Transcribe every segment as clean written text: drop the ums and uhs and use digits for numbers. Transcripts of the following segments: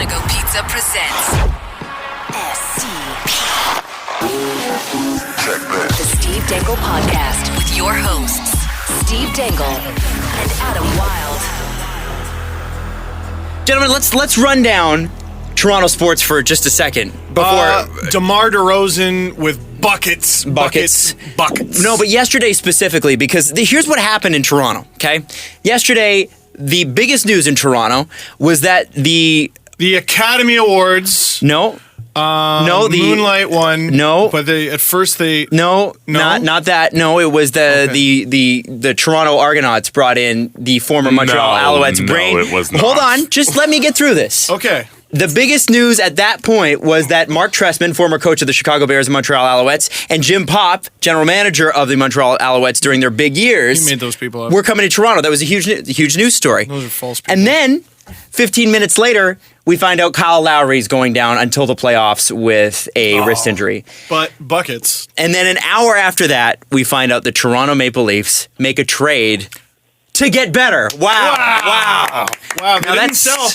Fuego Pizza presents SCP. The Steve Dangle Podcast with your hosts, Steve Dangle and Adam Wilde. Gentlemen, let's run down Toronto sports for just a second. Before DeMar DeRozan with buckets. No, but yesterday specifically, because here's what happened in Toronto, okay? Yesterday, the biggest news in Toronto was that the Academy Awards. No, the Moonlight one. No, but not that. No, it was the Toronto Argonauts brought in the former Montreal Alouettes brain. It was not. Hold on, just let me get through this. Okay. The biggest news at that point was that Mark Trestman, former coach of the Chicago Bears and Montreal Alouettes, and Jim Popp, general manager of the Montreal Alouettes during their big years, He made those people up. were coming to Toronto. That was a huge news story. Those are false people. And then, 15 minutes later, we find out Kyle Lowry's going down until the playoffs with a wrist injury. But buckets. And then an hour after that, we find out the Toronto Maple Leafs make a trade to get better. Wow. Now didn't sell.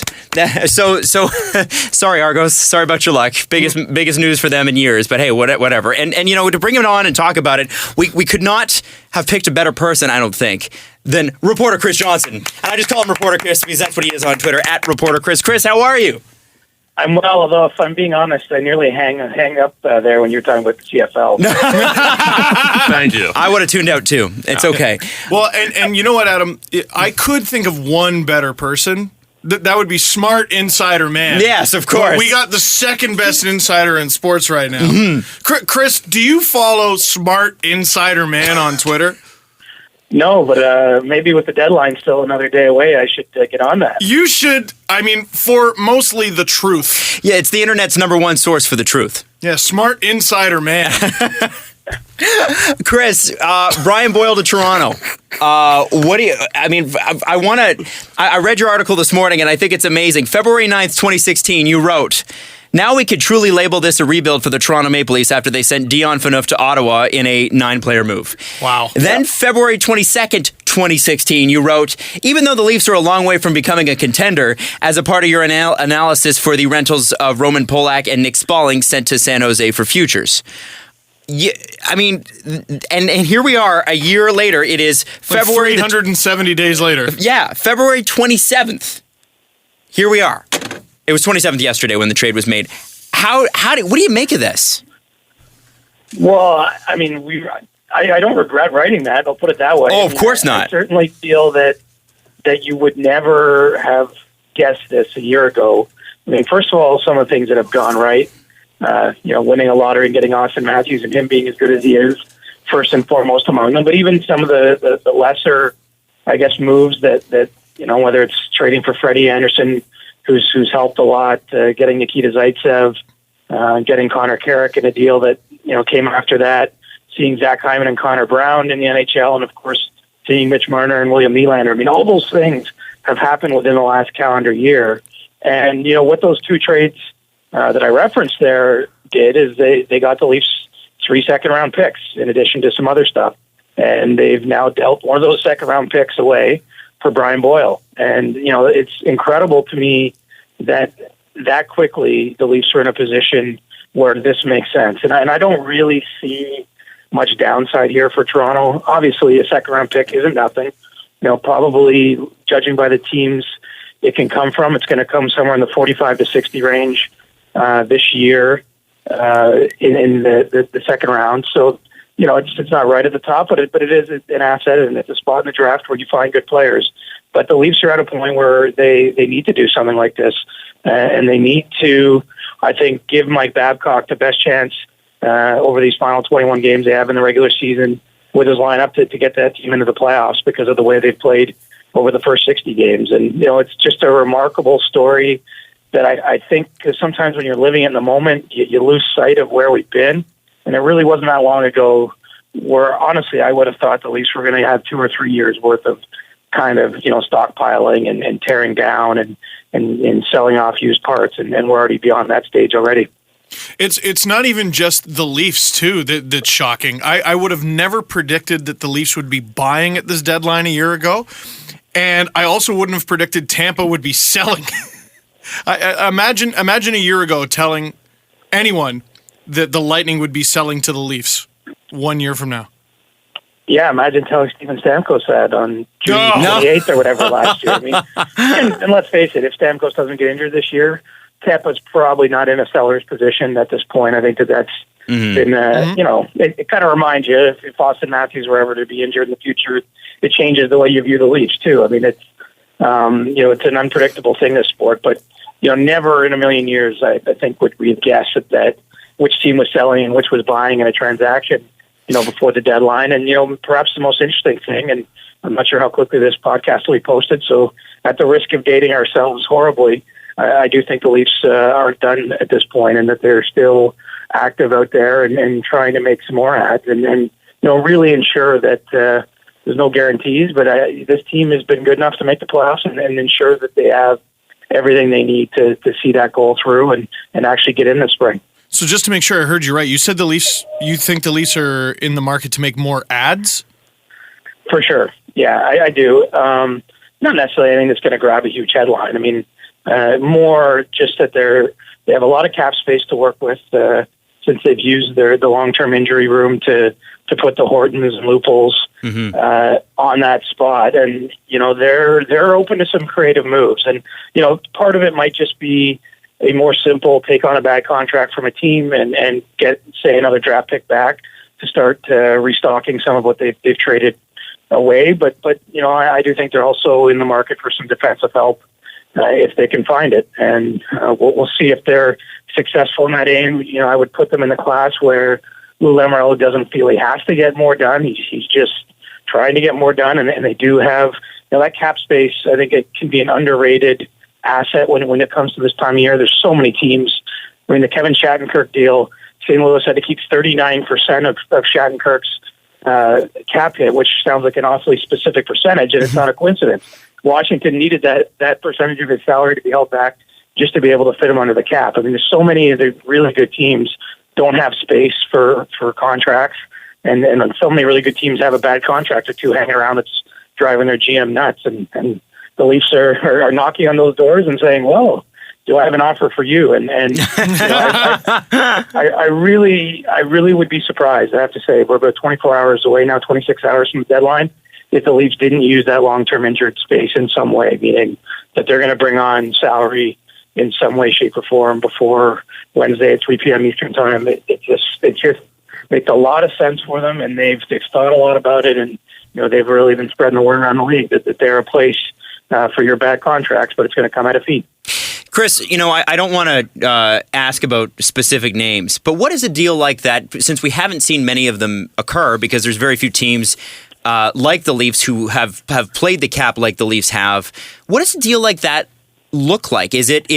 So sorry, Argos. Sorry about your luck. Biggest news for them in years. But hey, whatever. And you know, to bring him on and talk about it, we could not have picked a better person, I don't think, than reporter Chris Johnston. And I just call him Reporter Chris because that's what he is on Twitter, @Reporter Chris. Chris, how are you? I'm well, although if I'm being honest, I nearly hang up there when you're talking about the CFL. Thank you. I would have tuned out too. It's okay. Well, and you know what, Adam? I could think of one better person. That would be Smart Insider Man. Yes, of course. Well, we got the second best insider in sports right now. Mm-hmm. Chris, do you follow Smart Insider Man on Twitter? No, but maybe with the deadline still another day away, I should get on that. You should, for mostly the truth. Yeah, it's the internet's number one source for the truth. Yeah, Smart Insider Man. Chris, Brian Boyle to Toronto. What do you, I read your article this morning and I think it's amazing. February 9th, 2016, you wrote, "Now we could truly label this a rebuild for the Toronto Maple Leafs after they sent Dion Phaneuf to Ottawa in a 9-player move." Wow. Then February 22nd, 2016, you wrote, "Even though the Leafs are a long way from becoming a contender, as a part of your analysis for the rentals of Roman Polak and Nick Spalling sent to San Jose for futures." Yeah, and here we are a year later. It is February 370 days later. Yeah, February 27th. Here we are. It was 27th yesterday when the trade was made. What do you make of this? Well, I don't regret writing that. I'll put it that way. Oh, of course not. I certainly feel that you would never have guessed this a year ago. First of all, some of the things that have gone right. Winning a lottery and getting Austin Matthews and him being as good as he is, first and foremost among them. But even some of the lesser, moves that whether it's trading for Freddie Anderson, who's helped a lot, getting Nikita Zaitsev, getting Connor Carrick in a deal that came after that, seeing Zach Hyman and Connor Brown in the NHL, and of course seeing Mitch Marner and William Nylander. All those things have happened within the last calendar year. And what those two trades that I referenced there did is they got the Leafs 3 second-round picks in addition to some other stuff. And they've now dealt one of those second-round picks away for Brian Boyle. And, it's incredible to me that quickly the Leafs are in a position where this makes sense. And I don't really see much downside here for Toronto. Obviously, a second-round pick isn't nothing. Probably, judging by the teams it can come from, it's going to come somewhere in the 45 to 60 range this year in the second round. So, it's not right at the top, but it is an asset, and it's a spot in the draft where you find good players. But the Leafs are at a point where they need to do something like this, and they need to, I think, give Mike Babcock the best chance over these final 21 games they have in the regular season with his lineup to get that team into the playoffs because of the way they've played over the first 60 games. And, it's just a remarkable story that I think, because sometimes when you're living in the moment, you lose sight of where we've been. And it really wasn't that long ago where, honestly, I would have thought the Leafs were going to have 2 or 3 years worth of kind of, stockpiling and tearing down and selling off used parts. And we're already beyond that stage already. It's not even just the Leafs, too, that's shocking. I would have never predicted that the Leafs would be buying at this deadline a year ago. And I also wouldn't have predicted Tampa would be selling I imagine a year ago telling anyone that the Lightning would be selling to the Leafs 1 year from now. Yeah, imagine telling Steven Stamkos that on June 28th or whatever last year. I mean, and let's face it, if Stamkos doesn't get injured this year, Tampa's probably not in a seller's position at this point. I think that's been, it kind of reminds you if Austin Matthews were ever to be injured in the future, it changes the way you view the Leafs too. I mean, it's it's an unpredictable thing, this sport, but never in a million years I think would we have guessed that which team was selling and which was buying in a transaction, before the deadline. And perhaps the most interesting thing, and I'm not sure how quickly this podcast will be posted, so at the risk of dating ourselves horribly, I do think the Leafs aren't done at this point, and that they're still active out there and trying to make some more ads and really ensure that there's no guarantees, but this team has been good enough to make the playoffs and ensure that they have everything they need to see that goal through and actually get in this spring. So just to make sure I heard you right, you said you think the Leafs are in the market to make more ads? For sure. Yeah, I do. Not necessarily anything that's going to grab a huge headline. I mean, more just that they have a lot of cap space to work with since they've used the long-term injury room to put the Hortons and Loopholes on that spot. And, they're open to some creative moves. And, part of it might just be a more simple take on a bad contract from a team and get, say, another draft pick back to start restocking some of what they've traded away. But I do think they're also in the market for some defensive help if they can find it. And we'll see if they're successful in that aim. I would put them in the class where Lou Lamoriello doesn't feel he has to get more done. He's just trying to get more done. And they do have that cap space. I think it can be an underrated asset when it comes to this time of year. There's so many teams. I mean, the Kevin Shattenkirk deal, St. Louis had to keep 39% of Shattenkirk's cap hit, which sounds like an awfully specific percentage, and it's not a coincidence. Washington needed that percentage of his salary to be held back just to be able to fit him under the cap. I mean, there's so many of the really good teams don't have space for contracts, and so many really good teams have a bad contract or two hanging around that's driving their GM nuts, and the Leafs are knocking on those doors and saying, "Well, do I have an offer for you?" And I really would be surprised. I have to say, we're about 24 hours away now, 26 hours from the deadline. If the Leafs didn't use that long-term injured space in some way, meaning that they're going to bring on salary in some way, shape, or form before Wednesday at 3 p.m. Eastern time, it just makes a lot of sense for them, and they've thought a lot about it, and they've really been spreading the word around the league that they're a place for your bad contracts, but it's going to come at a fee. Chris, I don't want to ask about specific names, but what is a deal like that, since we haven't seen many of them occur because there's very few teams like the Leafs who have played the cap like the Leafs have. What does a deal like that look like? Is it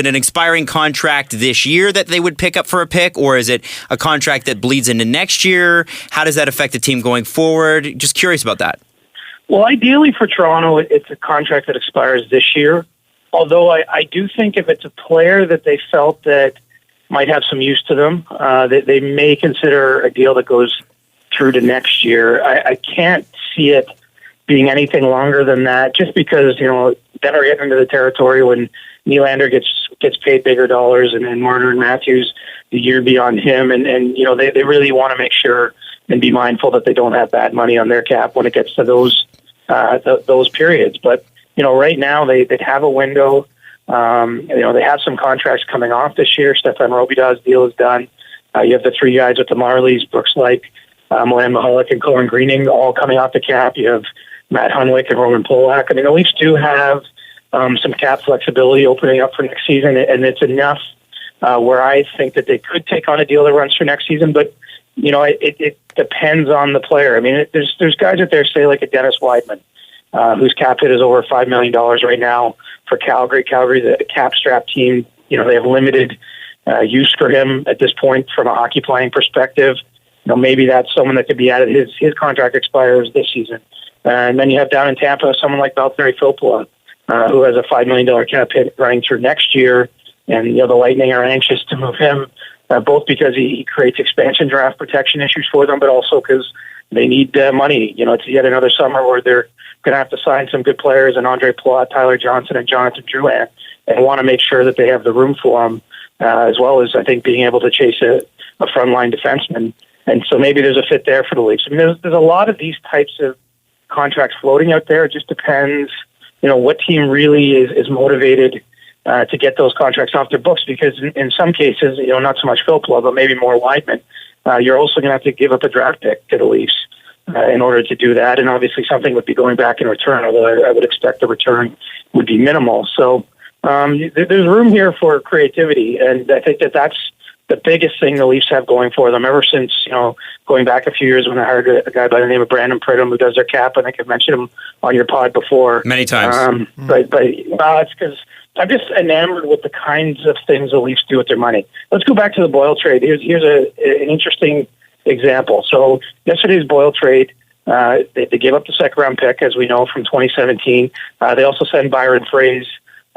an expiring contract this year that they would pick up for a pick, or is it a contract that bleeds into next year? How does that affect the team going forward? Just curious about that. Well, ideally for Toronto, it's a contract that expires this year. Although I do think if it's a player that they felt that might have some use to them, they may consider a deal that goes through to next year. I can't see it being anything longer than that, just because, then we're getting into the territory when Nylander gets paid bigger dollars and Marner and Matthews the year beyond him. And they really want to make sure and be mindful that they don't have bad money on their cap when it gets to those periods. But, right now they'd have a window. They have some contracts coming off this year. Stefan Robidas's deal is done. You have the three guys with the Marlies, Brooks Lake, Milan Mahalik, and Cohen Greening all coming off the cap. You have Matt Hunwick and Roman Polak. I mean, the Leafs do have some cap flexibility opening up for next season, and it's enough where I think that they could take on a deal that runs for next season. But, it depends on the player. I mean, there's guys out there, say, like a Dennis Weidman, whose cap hit is over $5 million right now for Calgary. Calgary, the cap-strapped team, they have limited use for him at this point from a hockey playing perspective. Maybe that's someone that could be added. His contract expires this season. And then you have down in Tampa someone like Valtteri Filppula, who has a $5 million cap hit running through next year. And, the Lightning are anxious to move him, both because he creates expansion draft protection issues for them, but also because, they need money. It's yet another summer where they're going to have to sign some good players, and Andre Plot, Tyler Johnston, and Jonathan Drouin, and want to make sure that they have the room for them, as well as, I think, being able to chase a frontline defenseman. And so maybe there's a fit there for the Leafs. I mean, there's a lot of these types of contracts floating out there. It just depends, what team really is motivated to get those contracts off their books, because in some cases, not so much Phil Plug, but maybe more Weidman, you're also going to have to give up a draft pick to the Leafs in order to do that. And obviously something would be going back in return, although I would expect the return would be minimal. So there's room here for creativity, and I think that's the biggest thing the Leafs have going for them ever since, going back a few years when I hired a guy by the name of Brandon Pridham, who does their cap. I think I've mentioned him on your pod before. Many times. But it's because I'm just enamored with the kinds of things the Leafs do with their money. Let's go back to the Boyle trade. Here's an interesting example. So yesterday's Boyle trade, they gave up the second-round pick, as we know, from 2017. They also sent Byron Frais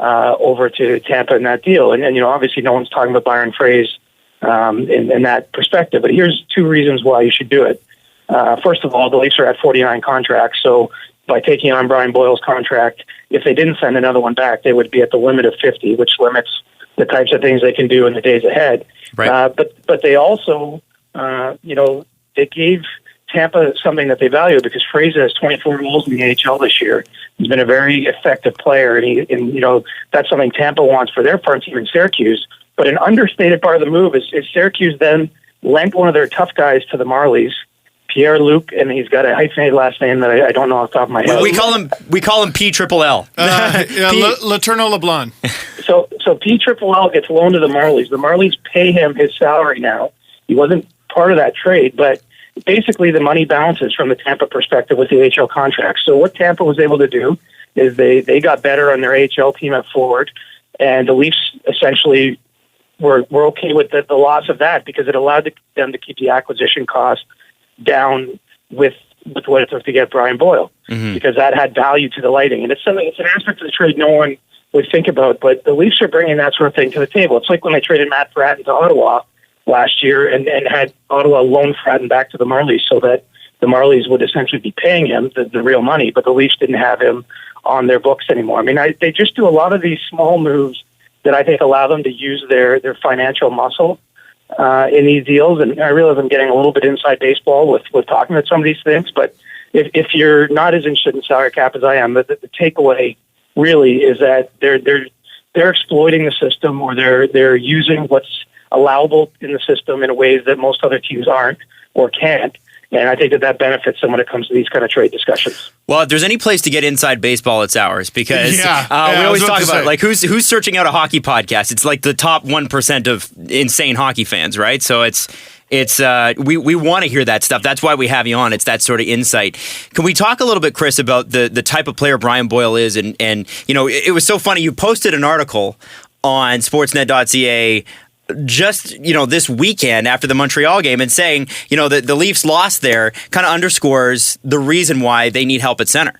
over to Tampa in that deal. And obviously no one's talking about Byron Frais in that perspective. But here's two reasons why you should do it. First of all, the Leafs are at 49 contracts, so by taking on Brian Boyle's contract, if they didn't send another one back, they would be at the limit of 50, which limits the types of things they can do in the days ahead. Right. But they also, they gave Tampa something that they value, because Fraser has 24 goals in the NHL this year. He's been a very effective player, and that's something Tampa wants for their part, even Syracuse. But an understated part of the move is Syracuse then lent one of their tough guys to the Marlies, Pierre-Luc, and he's got a hyphenated last name that I don't know off the top of my head. We call him P Triple L. Letourneau LeBlanc. So P Triple L gets loaned to the Marlies. The Marlies pay him his salary now. He wasn't part of that trade, but basically the money balances from the Tampa perspective with the AHL contract. So what Tampa was able to do is they got better on their AHL team at forward, and the Leafs essentially were okay with the loss of that, because it allowed them to keep the acquisition cost down with what it took to get Brian Boyle, because that had value to the lighting. And it's an aspect of the trade no one would think about, but the Leafs are bringing that sort of thing to the table. It's like when they traded Matt Fratton to Ottawa last year and had Ottawa loan Fratton back to the Marlies, so that the Marlies would essentially be paying him the real money, but the Leafs didn't have him on their books anymore. I mean, they just do a lot of these small moves that I think allow them to use their financial muscle in these deals. And I realize I'm getting a little bit inside baseball with talking about some of these things, but if you're not as interested in salary cap as I am, the takeaway really is that they're exploiting the system, or they're using what's allowable in the system in ways that most other teams aren't or can't. And I think that benefits them when it comes to these kind of trade discussions. Well, if there's any place to get inside baseball, it's ours, because we I always was about talk to about say. like who's searching out a hockey podcast. It's like the top 1% of insane hockey fans, right? So it's we want to hear that stuff. That's why we have you on. It's that sort of insight. Can we talk a little bit, Chris, about the type of player Brian Boyle is? And it was so funny. You posted an article on Sportsnet.ca just this weekend after the Montreal game, and saying that the Leafs lost there kind of underscores the reason why they need help at center.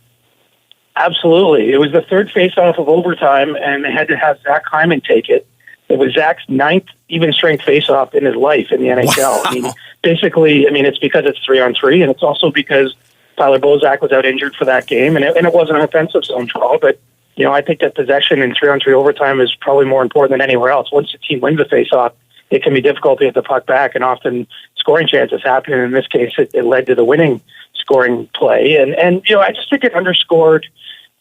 Absolutely. It was the third face-off of overtime, and they had to have Zach Hyman take it. It was Zach's ninth even-strength face-off in his life in the NHL. Wow. I mean, basically, it's because it's 3-on-3, and it's also because Tyler Bozak was out injured for that game, and it wasn't an offensive zone draw, but I think that possession in 3-on-3 overtime is probably more important than anywhere else. Once the team wins the face-off, it can be difficult to get the puck back, and often scoring chances happen. And in this case, it led to the winning scoring play. And I just think it underscored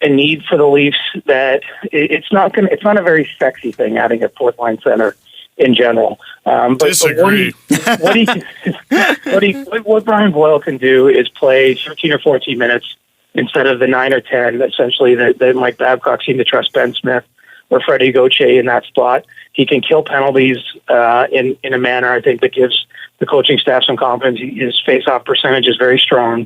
a need for the Leafs that it's not a very sexy thing having a fourth line center in general. Disagree. What Brian Boyle can do is play 13 or 14 minutes instead of the 9 or 10, essentially, that Mike Babcock seemed to trust Ben Smith or Freddie Gauthier in that spot. He can kill penalties in a manner, I think, that gives the coaching staff some confidence. His face-off percentage is very strong.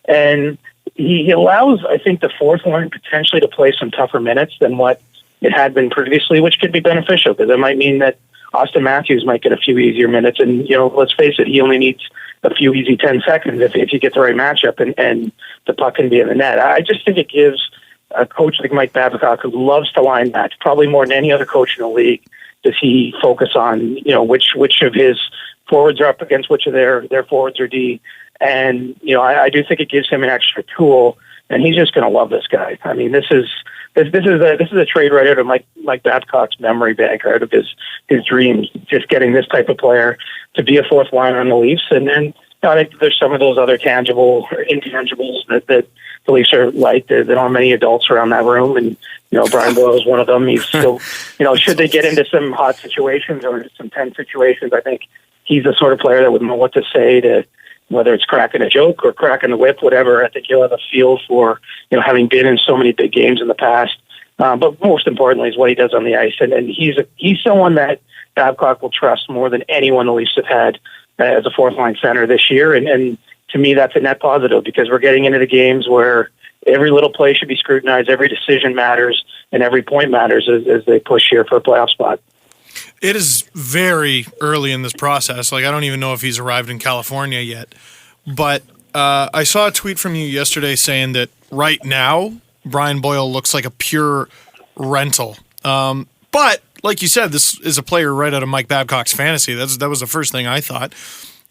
And he allows, I think, the fourth line potentially to play some tougher minutes than what it had been previously, which could be beneficial, because it might mean that Austin Matthews might get a few easier minutes. And, let's face it, he only needs a few easy 10 seconds if you get the right matchup and the puck can be in the net. I just think it gives a coach like Mike Babcock, who loves to line match, probably more than any other coach in the league, does he focus on, which of his forwards are up against which of their forwards are D. And, I do think it gives him an extra tool, and he's just going to love this guy. I mean, this is a trade right out of Mike Babcock's memory bank, out of his dreams, just getting this type of player to be a fourth liner on the Leafs. And then I think there's some of those other tangible or intangibles that the Leafs are like. There aren't many adults around that room, and Brian Boyle is one of them. He's still, should they get into some hot situations or some tense situations, I think he's the sort of player that would know what to say to, whether it's cracking a joke or cracking the whip, whatever. I think he'll have a feel for, having been in so many big games in the past. But most importantly is what he does on the ice. And he's someone that Babcock will trust more than anyone the Leafs have had as a fourth-line center this year. And to me, that's a net positive, because we're getting into the games where every little play should be scrutinized, every decision matters, and every point matters as they push here for a playoff spot. It is very early in this process. I don't even know if he's arrived in California yet. But I saw a tweet from you yesterday saying that right now, Brian Boyle looks like a pure rental. But like you said, this is a player right out of Mike Babcock's fantasy. That was the first thing I thought.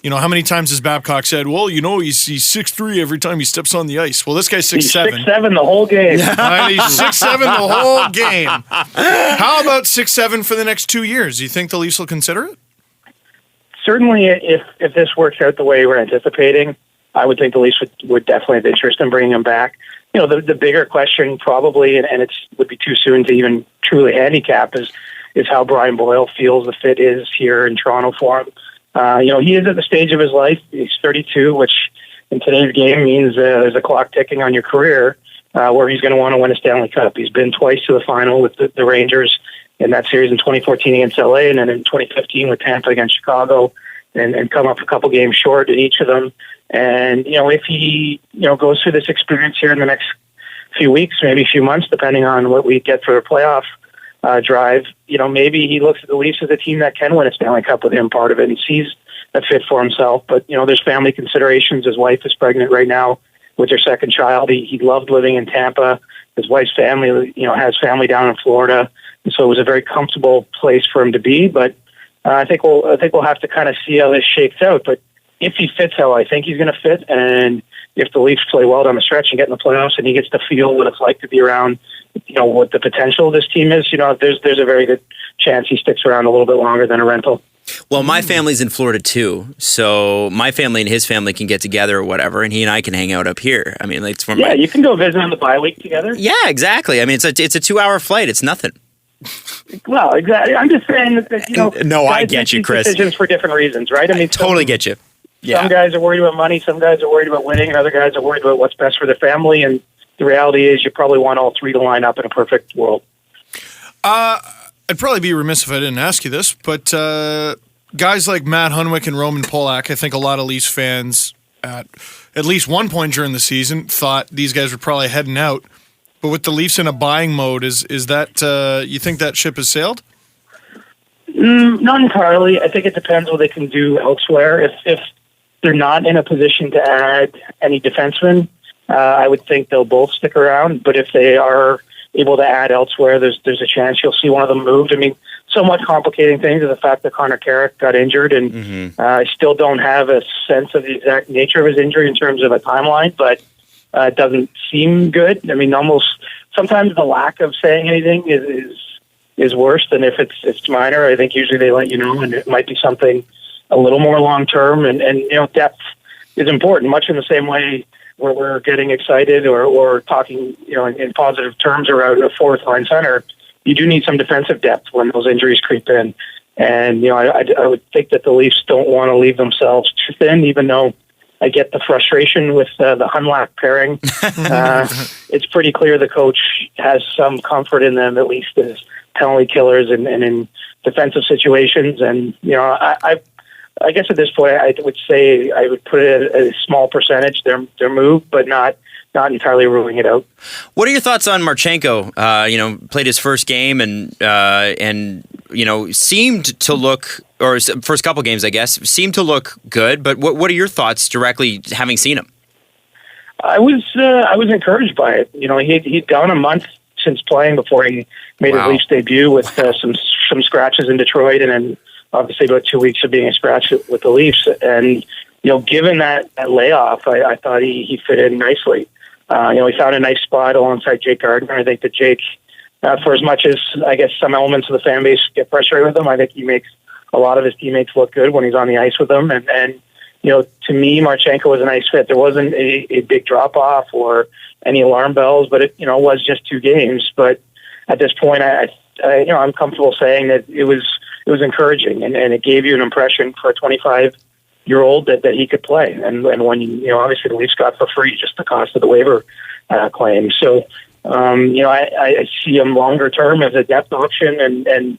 How many times has Babcock said, well, he's 6'3" every time he steps on the ice? Well, this guy's 6'7". He's 6'7" the whole game. He's 6'7" the whole game. How about 6'7" for the next 2 years? Do you think the Leafs will consider it? Certainly, if this works out the way we're anticipating, I would think the Leafs would definitely have interest in bringing him back. The bigger question probably, and it would be too soon to even truly handicap, is how Brian Boyle feels the fit is here in Toronto for him. He is at the stage of his life. He's 32, which in today's game means there's a clock ticking on your career where he's going to want to win a Stanley Cup. He's been twice to the final with the Rangers in that series in 2014 against LA, and then in 2015 with Tampa against Chicago, and come up a couple games short in each of them. And, if he, goes through this experience here in the next few weeks, maybe a few months, depending on what we get for a playoff drive, maybe he looks at the Leafs as a team that can win a Stanley Cup with him part of it and sees a fit for himself. But, there's family considerations. His wife is pregnant right now with her second child. He loved living in Tampa. His wife's family, has family down in Florida. And so it was a very comfortable place for him to be. But I think we'll have to kind of see how this shakes out. But if he fits how I think he's going to fit, and if the Leafs play well down the stretch and get in the playoffs, and he gets to feel what it's like to be around, what the potential of this team is, there's a very good chance he sticks around a little bit longer than a rental. Well, my family's in Florida too, so my family and his family can get together or whatever, and he and I can hang out up here. I mean, you can go visit on the bye week together. Yeah, exactly. I mean, it's a 2-hour flight. It's nothing. Well, exactly. I'm just saying that No, I get you, Chris. Decisions for different reasons, right? I mean, totally get you. Yeah. Some guys are worried about money. Some guys are worried about winning, and other guys are worried about what's best for their family. And the reality is, you probably want all three to line up in a perfect world. I'd probably be remiss if I didn't ask you this, but guys like Matt Hunwick and Roman Polak, I think a lot of Leafs fans at least one point during the season thought these guys were probably heading out. But with the Leafs in a buying mode, is that you think that ship has sailed? Not entirely. I think it depends what they can do elsewhere. If they're not in a position to add any defensemen, I would think they'll both stick around. But if they are able to add elsewhere, there's a chance you'll see one of them moved. I mean, somewhat complicating things is the fact that Connor Carrick got injured, and I still don't have a sense of the exact nature of his injury in terms of a timeline, but it doesn't seem good. I mean, almost sometimes the lack of saying anything is worse than if it's minor. I think usually they let you know, and it might be something a little more long term. And depth is important, much in the same way where we're getting excited or talking in positive terms around a fourth line center. You do need some defensive depth when those injuries creep in. And I would think that the Leafs don't want to leave themselves too thin, even though I get the frustration with the Hunlack pairing. It's pretty clear the coach has some comfort in them, at least as penalty killers and in defensive situations. And, I guess at this point, I would say I would put it at a small percentage, their move, but not entirely ruling it out. What are your thoughts on Marchenko? Played his first game and seemed to look, or first couple games, I guess, seemed to look good. But what are your thoughts directly having seen him? I was encouraged by it. He'd gone a month since playing before he made his Leafs debut with some scratches in Detroit and then obviously about 2 weeks of being a scratch with the Leafs. And, given that layoff, I thought he fit in nicely. He found a nice spot alongside Jake Gardiner. I think that Jake, for as much as I guess some elements of the fan base get frustrated with him, I think he makes a lot of his teammates look good when he's on the ice with them. And to me, Marchenko was a nice fit. There wasn't a big drop-off or any alarm bells, but it, was just 2 games. But at this point, I'm comfortable saying that it was encouraging, and it gave you an impression for a 25-year-old that he could play. And when, obviously the Leafs got for free just the cost of the waiver claim. So, I see him longer term as a depth option, and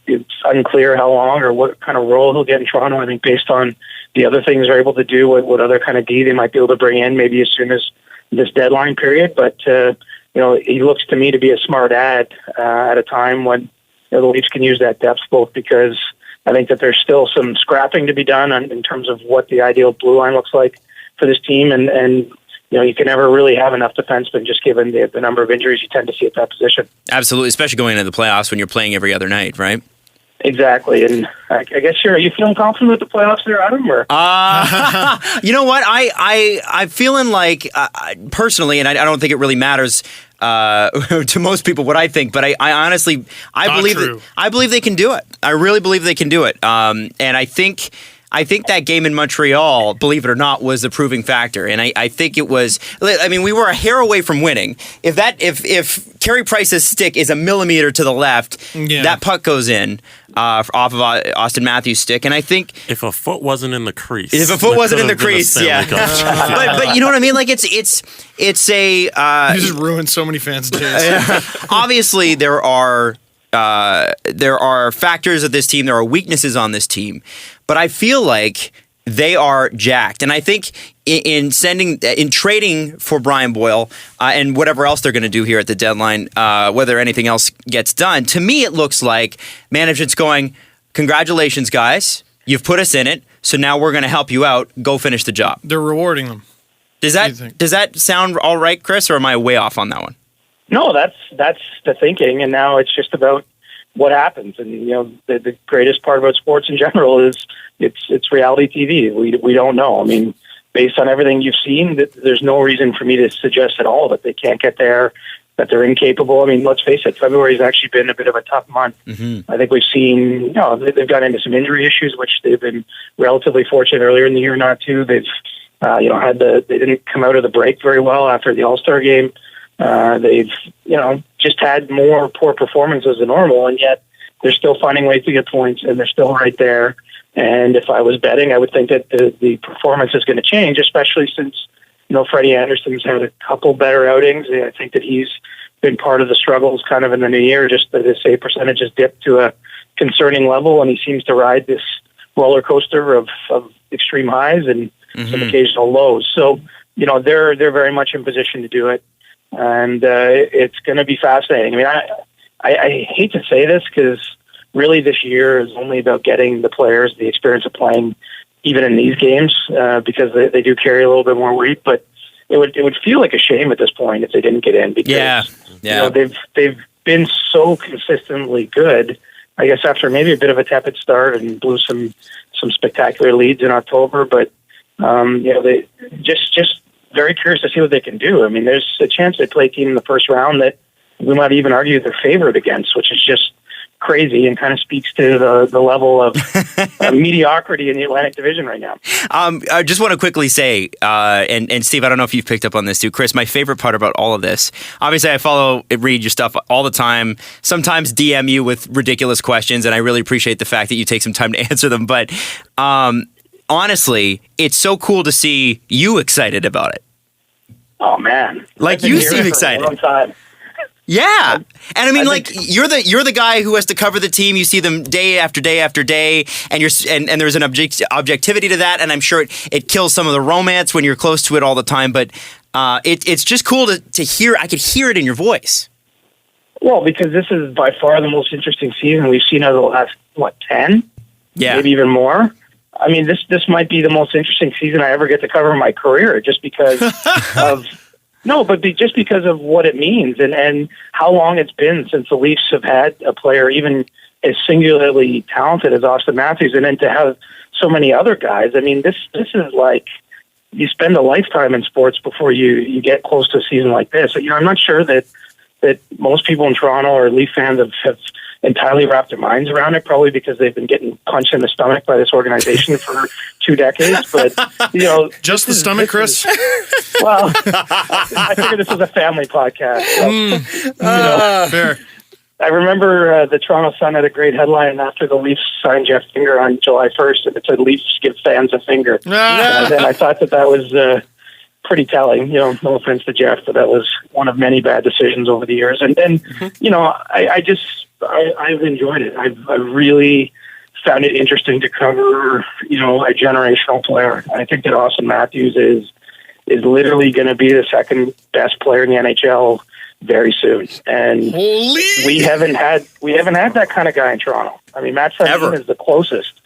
it's unclear how long or what kind of role he'll get in Toronto. I think based on the other things they're able to do, what other kind of D they might be able to bring in maybe as soon as this deadline period. But, he looks to me to be a smart ad at a time when the Leafs can use that depth, both because I think that there's still some scrapping to be done in terms of what the ideal blue line looks like for this team. And you can never really have enough defensemen just given the number of injuries you tend to see at that position. Absolutely, especially going into the playoffs when you're playing every other night, right? Exactly, and I guess are you feeling confident with the playoffs there, Adam? Or? You know what? I'm feeling like personally, and I don't think it really matters to most people what I think, but I honestly believe they can do it. I really believe they can do it, and I think that game in Montreal, believe it or not, was the proving factor. And I think it was, we were a hair away from winning. If Carey Price's stick is a millimeter to the left, that puck goes in off of Austin Matthews' stick. And I think if a foot wasn't in the crease. Yeah. but you know what I mean? Like it's a... you just ruined so many fans' days. Obviously, there are factors of this team. There are weaknesses on this team. But I feel like they are jacked. And I think in trading for Brian Boyle and whatever else they're going to do here at the deadline, whether anything else gets done, to me it looks like management's going, congratulations, guys. You've put us in it. So now we're going to help you out. Go finish the job. They're rewarding them. Does that sound all right, Chris, or am I way off on that one? No, that's the thinking. And now it's just about what happens. And the greatest part about sports in general is it's reality TV. We don't know. I mean, based on everything you've seen, there's no reason for me to suggest at all that they can't get there, that they're incapable. I mean, let's face it, February has actually been a bit of a tough month. Mm-hmm. I think we've seen, they've gotten into some injury issues, which they've been relatively fortunate earlier in the year not to. They've they didn't come out of the break very well after the All-Star game. They've, just had more poor performances than normal, and yet they're still finding ways to get points, and they're still right there. And if I was betting, I would think that the performance is going to change, especially since, Freddie Anderson's had a couple better outings. I think that he's been part of the struggles kind of in the new year, just that his save percentage has dipped to a concerning level, and he seems to ride this roller coaster of extreme highs and some occasional lows. So, they're very much in position to do it. And it's going to be fascinating. I mean, I hate to say this because really this year is only about getting the players the experience of playing even in these games because they do carry a little bit more weight. But it would feel like a shame at this point if they didn't get in because they've been so consistently good. I guess after maybe a bit of a tepid start and blew some spectacular leads in October, but they just very curious to see what they can do. I mean, there's a chance they play a team in the first round that we might even argue they're favored against, which is just crazy and kind of speaks to the level of mediocrity in the Atlantic Division right now. I just want to quickly say, and Steve, I don't know if you've picked up on this too, Chris, my favorite part about all of this, obviously I read your stuff all the time, sometimes DM you with ridiculous questions, and I really appreciate the fact that you take some time to answer them, but honestly, it's so cool to see you excited about it. Oh man! Like you seem excited. For a long time. Yeah, and I mean, you're the guy who has to cover the team. You see them day after day after day, and and there's an objectivity to that. And I'm sure it kills some of the romance when you're close to it all the time. But it's just cool to hear. I could hear it in your voice. Well, because this is by far the most interesting season we've seen over the last 10, maybe even more. I mean, this might be the most interesting season I ever get to cover in my career, just because of just because of what it means and how long it's been since the Leafs have had a player, even as singularly talented as Austin Matthews, and then to have so many other guys. I mean, this is like you spend a lifetime in sports before you get close to a season like this. You know, I'm not sure that most people in Toronto or Leaf fans have entirely wrapped their minds around it, probably because they've been getting punched in the stomach by this organization for 2 decades. But, you know... Just the stomach, Chris? Well, I figured this was a family podcast. So, fair. I remember the Toronto Sun had a great headline after the Leafs signed Jeff Finger on July 1st, and it said, "Leafs give fans a finger." And I thought that was pretty telling. You know, no offense to Jeff, but that was one of many bad decisions over the years. And then, you know, I've enjoyed it. I've really found it interesting to cover, you know, a generational player. I think that Austin Matthews is literally going to be the second best player in the NHL very soon. And we haven't had that kind of guy in Toronto. I mean, Matt Sundin is the closest,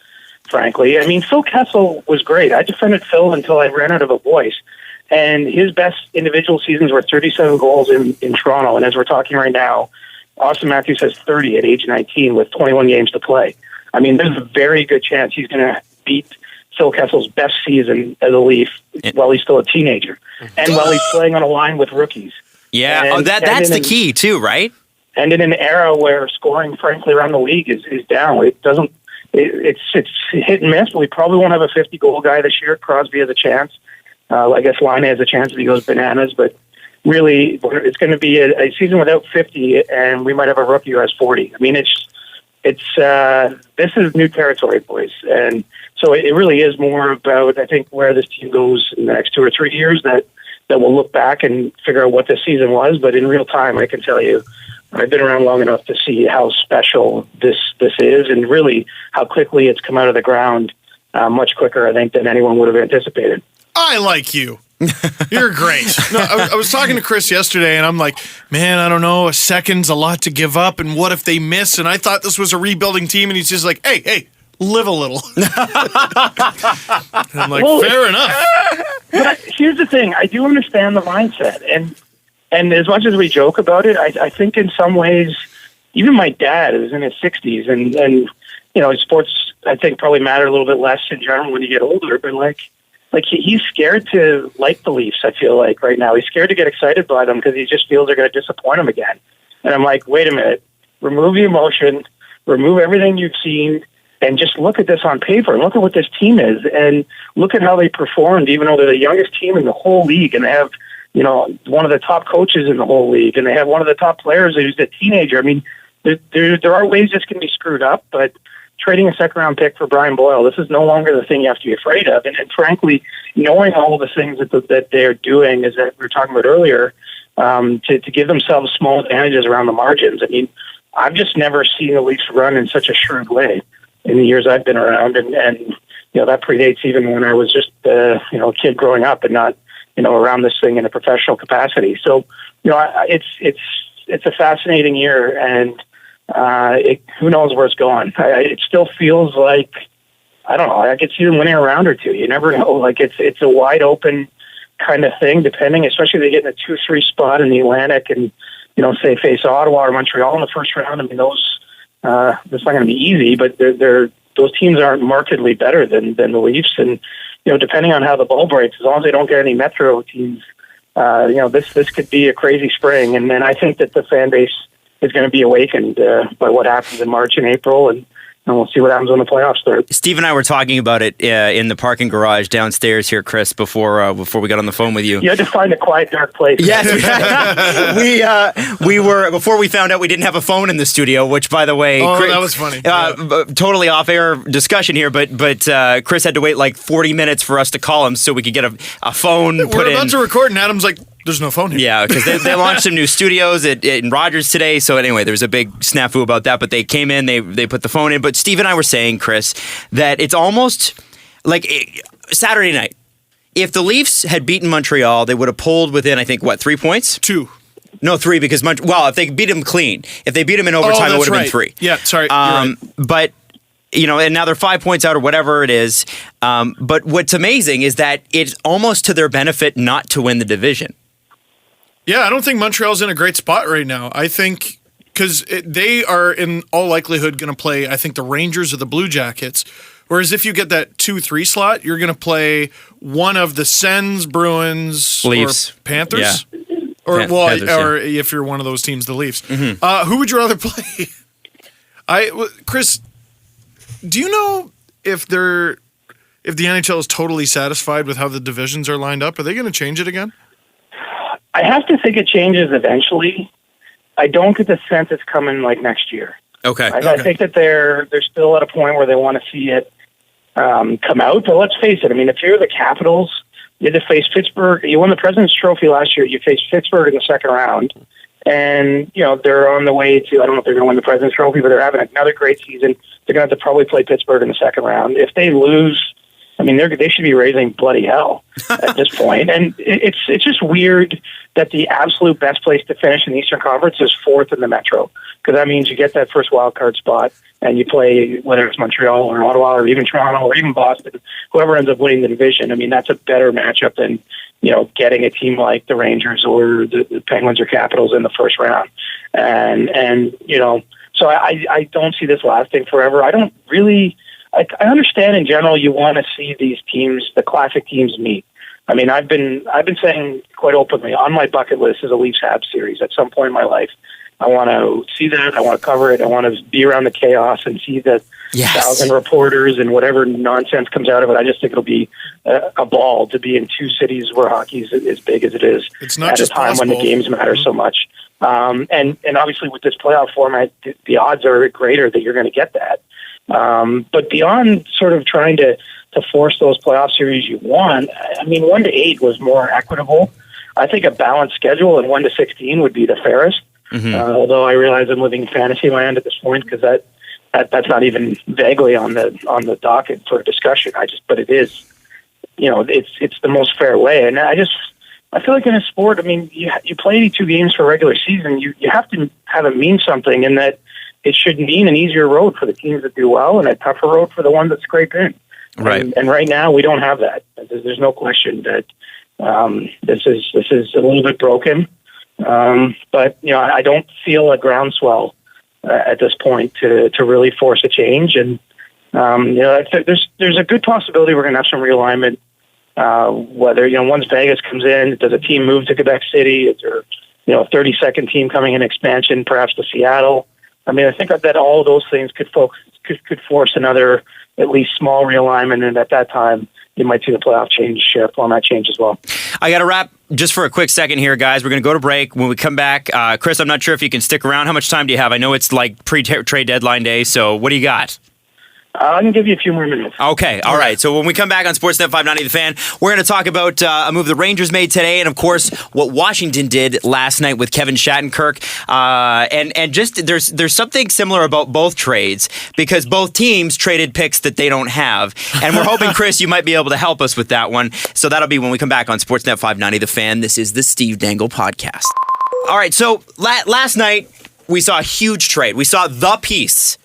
frankly. I mean, Phil Kessel was great. I defended Phil until I ran out of a voice. And his best individual seasons were 37 goals in Toronto. And as we're talking right now, Austin Matthews has 30 at age 19 with 21 games to play. I mean, there's a very good chance he's going to beat Phil Kessel's best season as a Leaf while he's still a teenager and while he's playing on a line with rookies. Yeah, that's the key too, right? And in an era where scoring, frankly, around the league is down. It's hit and miss. We probably won't have a 50-goal guy this year. Crosby has a chance. I guess Line has a chance if he goes bananas, but really, it's going to be a season without 50, and we might have a rookie who has 40. I mean, this is new territory, boys, and so it really is more about, I think, where this team goes in the next 2 or 3 years that we'll look back and figure out what this season was. But in real time, I can tell you, I've been around long enough to see how special this is, and really how quickly it's come out of the ground, much quicker, I think, than anyone would have anticipated. I like you. You're great. No, I was talking to Chris yesterday, and I'm like, man, I don't know, a second's a lot to give up, and what if they miss? And I thought this was a rebuilding team, and he's just like, hey, live a little. And I'm like, fair enough. But here's the thing. I do understand the mindset, and as much as we joke about it, I think in some ways, even my dad is in his 60s, and you know, sports, I think, probably matter a little bit less in general when you get older, but like he's scared to like the Leafs, I feel like, right now. He's scared to get excited by them because he just feels they're going to disappoint him again. And I'm like, wait a minute. Remove the emotion. Remove everything you've seen. And just look at this on paper. And look at what this team is. And look at how they performed, even though they're the youngest team in the whole league. And they have, you know, one of the top coaches in the whole league. And they have one of the top players who's a teenager. I mean, there are ways this can be screwed up, but trading a second-round pick for Brian Boyle, this is no longer the thing you have to be afraid of. And frankly, knowing all the things that they're doing, as that we were talking about earlier, to give themselves small advantages around the margins. I mean, I've just never seen the Leafs run in such a shrewd way in the years I've been around. And you know, that predates even when I was just, you know, a kid growing up and not, you know, around this thing in a professional capacity. So, you know, it's a fascinating year, and who knows where it's going. It still feels like, I don't know, I could see them winning a round or two. You never know. Like it's a wide open kind of thing, depending, especially if they get in a 2-3 spot in the Atlantic and, you know, say face Ottawa or Montreal in the first round. I mean, that's not going to be easy, but those teams aren't markedly better than the Leafs. And, you know, depending on how the ball breaks, as long as they don't get any Metro teams, you know, this could be a crazy spring. And then I think that the fan base is going to be awakened by what happens in March and April, and we'll see what happens when the playoffs start. Steve and I were talking about it in the parking garage downstairs here, Chris, before we got on the phone with you. You had to find a quiet, dark place. Yes, we were, before we found out we didn't have a phone in the studio, which, by the way, Chris, that was funny. Totally off-air discussion here, but Chris had to wait like 40 minutes for us to call him so we could get a phone put in. We're about to record, and Adam's like, there's no phone here. Yeah, because they launched some new studios in Rogers today. So anyway, there was a big snafu about that. But they came in, they put the phone in. But Steve and I were saying, Chris, that it's almost like Saturday night. If the Leafs had beaten Montreal, they would have pulled within, I think, 3 points? 2. No, 3, because if they beat them clean. If they beat them in overtime, it would have been 3. Yeah, sorry. You're right. But, you know, and now they're 5 points out or whatever it is. But what's amazing is that it's almost to their benefit not to win the division. Yeah, I don't think Montreal's in a great spot right now. I think because they are in all likelihood going to play, I think, the Rangers or the Blue Jackets. Whereas if you get that 2-3 slot, you're going to play one of the Sens, Bruins, Leafs. or Panthers. Yeah. Or if you're one of those teams, the Leafs. Mm-hmm. Who would you rather play? Chris, do you know if the NHL is totally satisfied with how the divisions are lined up? Are they going to change it again? I have to think it changes eventually. I don't get the sense it's coming like next year. Okay. I think that they're still at a point where they want to see it come out. But let's face it. I mean, if you're the Capitals, you had to face Pittsburgh. You won the President's Trophy last year. You faced Pittsburgh in the second round. And, they're on the way to, I don't know if they're going to win the President's Trophy, but they're having another great season. They're going to have to probably play Pittsburgh in the second round. If they lose, I mean, they should be raising bloody hell at this point. And it's just weird that the absolute best place to finish in the Eastern Conference is fourth in the Metro, because that means you get that first wild card spot and you play, whether it's Montreal or Ottawa or even Toronto or even Boston, whoever ends up winning the division. I mean, that's a better matchup than, getting a team like the Rangers or the Penguins or Capitals in the first round. And so I don't see this lasting forever. I don't really... I understand in general you want to see these teams, the classic teams, meet. I mean, I've been saying quite openly on my bucket list is a Leafs Habs series at some point in my life. I want to see that. I want to cover it. I want to be around the chaos and see the 1,000 reporters and whatever nonsense comes out of it. I just think it'll be a ball to be in two cities where hockey is as big as it is. It's not at just a time possible. when the games matter so much. And obviously with this playoff format, the odds are greater that you're going to get that. But beyond sort of trying to force those playoff series you want, I mean, 1-8 was more equitable. I think a balanced schedule and 1-16 would be the fairest. Mm-hmm. Although I realize I'm living in fantasy land at this point because that's not even vaguely on the docket for discussion. But it is, it's the most fair way. And I feel like in a sport, I mean, you play 82 games for a regular season. You have to have it mean something, in that it should mean an easier road for the teams that do well and a tougher road for the ones that scrape in. Right. And right now we don't have that. There's no question that this is a little bit broken. But I don't feel a groundswell at this point to really force a change. And there's a good possibility we're going to have some realignment. Whether once Vegas comes in, does a team move to Quebec City? Is there a 32nd team coming in expansion, perhaps to Seattle? I mean, I think that all of those things could force another at least small realignment, and at that time you might see the playoff format change as well. I got to wrap just for a quick second here, guys. We're going to go to break. When we come back, Chris, I'm not sure if you can stick around. How much time do you have? I know it's like pre-trade deadline day, so what do you got? I can give you a few more minutes. Okay, all right. So when we come back on Sportsnet 590 The Fan, we're going to talk about a move the Rangers made today, and of course what Washington did last night with Kevin Shattenkirk. And just there's something similar about both trades, because both teams traded picks that they don't have, and we're hoping, Chris, you might be able to help us with that one. So that'll be when we come back on Sportsnet 590 The Fan. This is the Steve Dangle Podcast. All right. So last night we saw a huge trade. We saw the piece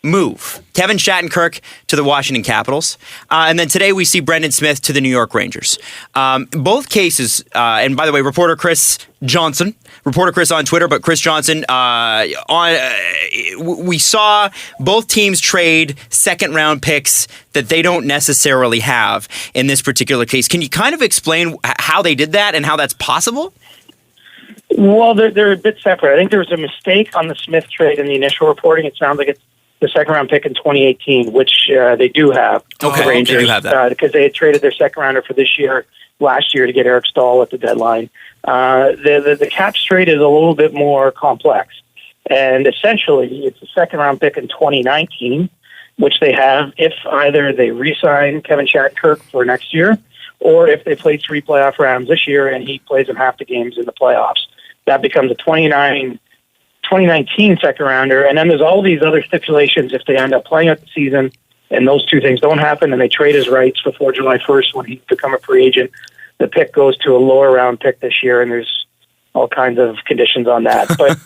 move Kevin Shattenkirk to the Washington Capitals, and then today we see Brendan Smith to the New York Rangers. Both cases, and by the way, reporter Chris on Twitter, but Chris Johnston we saw both teams trade second round picks that they don't necessarily have in this particular case. Can you kind of explain how they did that and how that's possible? Well, they're a bit separate. I think there was a mistake on the Smith trade in the initial reporting. It sounds like it's the second round pick in 2018, which they do have. Okay, the Rangers, they do have that. because they had traded their second rounder for last year to get Eric Stahl at the deadline. The Caps trade is a little bit more complex, and essentially it's a second round pick in 2019, which they have if either they re-sign Kevin Shattenkirk for next year, or if they play 3 playoff rounds this year and he plays in half the games in the playoffs. That becomes a 2019 second rounder, and then there's all these other stipulations if they end up playing out the season and those two things don't happen and they trade his rights before July 1st when he become a free agent. The pick goes to a lower round pick this year, and there's all kinds of conditions on that. But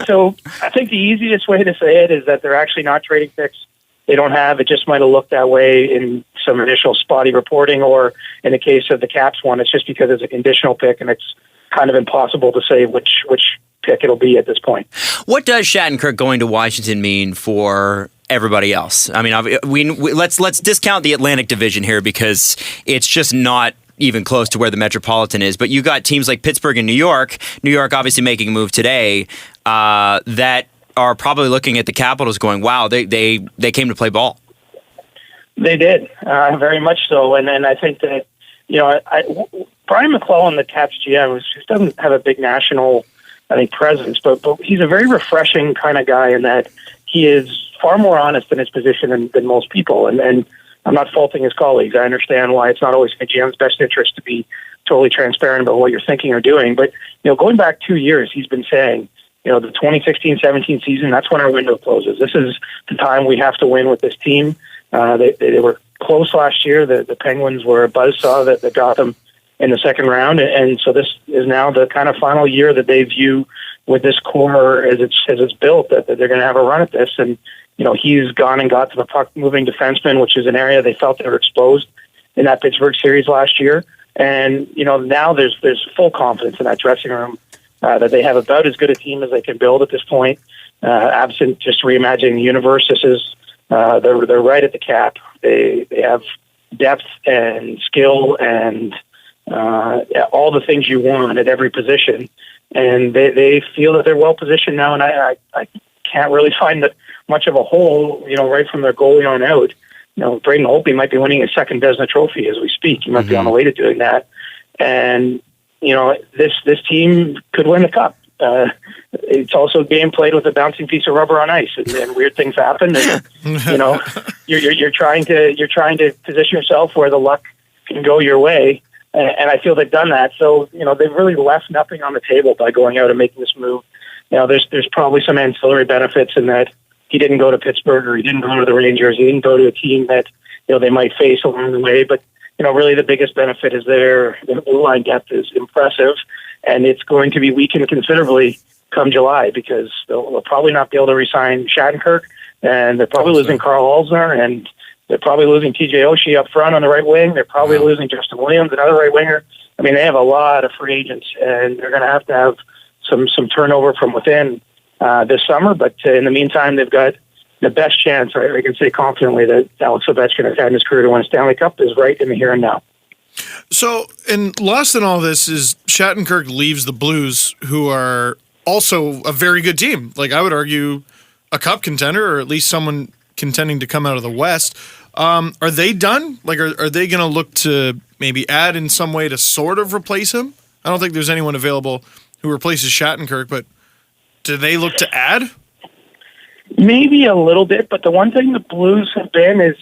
so I think the easiest way to say it is that they're actually not trading picks they don't have. It just might have looked that way in some initial spotty reporting, or in the case of the Caps one, it's just because it's a conditional pick and it's kind of impossible to say which pick it'll be at this point. What does Shattenkirk going to Washington mean for everybody else? I mean, let's discount the Atlantic Division here because it's just not even close to where the Metropolitan is. But you got teams like Pittsburgh and New York obviously making a move today, that are probably looking at the Capitals going, wow, they came to play ball. They did, very much so. And I think that, Brian McClellan, the Caps GM, just doesn't have a big national, I think, presence, but he's a very refreshing kind of guy in that he is far more honest in his position than most people. And I'm not faulting his colleagues. I understand why it's not always in the GM's best interest to be totally transparent about what you're thinking or doing. But, going back 2 years, he's been saying, the 2016-17 season, that's when our window closes. This is the time we have to win with this team. They were close last year. The Penguins were a buzzsaw that got them in the second round. And so this is now the kind of final year that they view with this core as it's built, that they're going to have a run at this. And, he's gone and got to the puck-moving defenseman, which is an area they felt they were exposed in that Pittsburgh series last year. And, now there's full confidence in that dressing room that they have about as good a team as they can build at this point. Absent just reimagining the universe, this is they're right at the cap. They have depth and skill and all the things you want at every position, and they feel that they're well positioned now. And I can't really find much of a hole, right from their goalie on out. Braden Holtby might be winning his second Vezina Trophy as we speak. He might be on the way to doing that, and this team could win the cup. It's also a game played with a bouncing piece of rubber on ice, and weird things happen. And you're trying to position yourself where the luck can go your way, and I feel they've done that. So they've really left nothing on the table by going out and making this move. There's probably some ancillary benefits in that he didn't go to Pittsburgh or he didn't go to the Rangers. He didn't go to a team that they might face along the way, but. Really the biggest benefit is their blue line depth is impressive, and it's going to be weakened considerably come July because they'll probably not be able to re-sign Shattenkirk, and they're probably losing Carl Alzner, and they're probably losing TJ Oshie up front on the right wing. They're probably losing Justin Williams, another right winger. I mean, they have a lot of free agents, and they're going to have some turnover from within this summer. But in the meantime, they've got the best chance, I can say confidently, that Alex Ovechkin has had in his career to win a Stanley Cup is right in the here and now. So, and lost in all this is Shattenkirk leaves the Blues, who are also a very good team. Like, I would argue a cup contender, or at least someone contending to come out of the West. Are they done? Like, are they going to look to maybe add in some way to sort of replace him? I don't think there's anyone available who replaces Shattenkirk, but do they look to add? Maybe a little bit, but the one thing the Blues have been is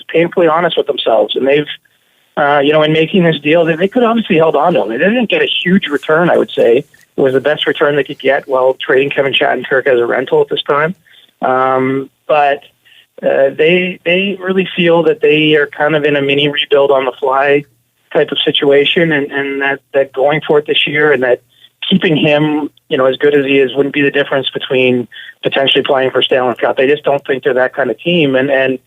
painfully honest with themselves, and they've, in making this deal, they could obviously held on to him. They didn't get a huge return, I would say. It was the best return they could get while trading Kevin Shattenkirk as a rental at this time. But they really feel that they are kind of in a mini rebuild on the fly type of situation, and that going for it this year, and that keeping him, as good as he is, wouldn't be the difference between potentially playing for Stanley Cup. They just don't think they're that kind of team. And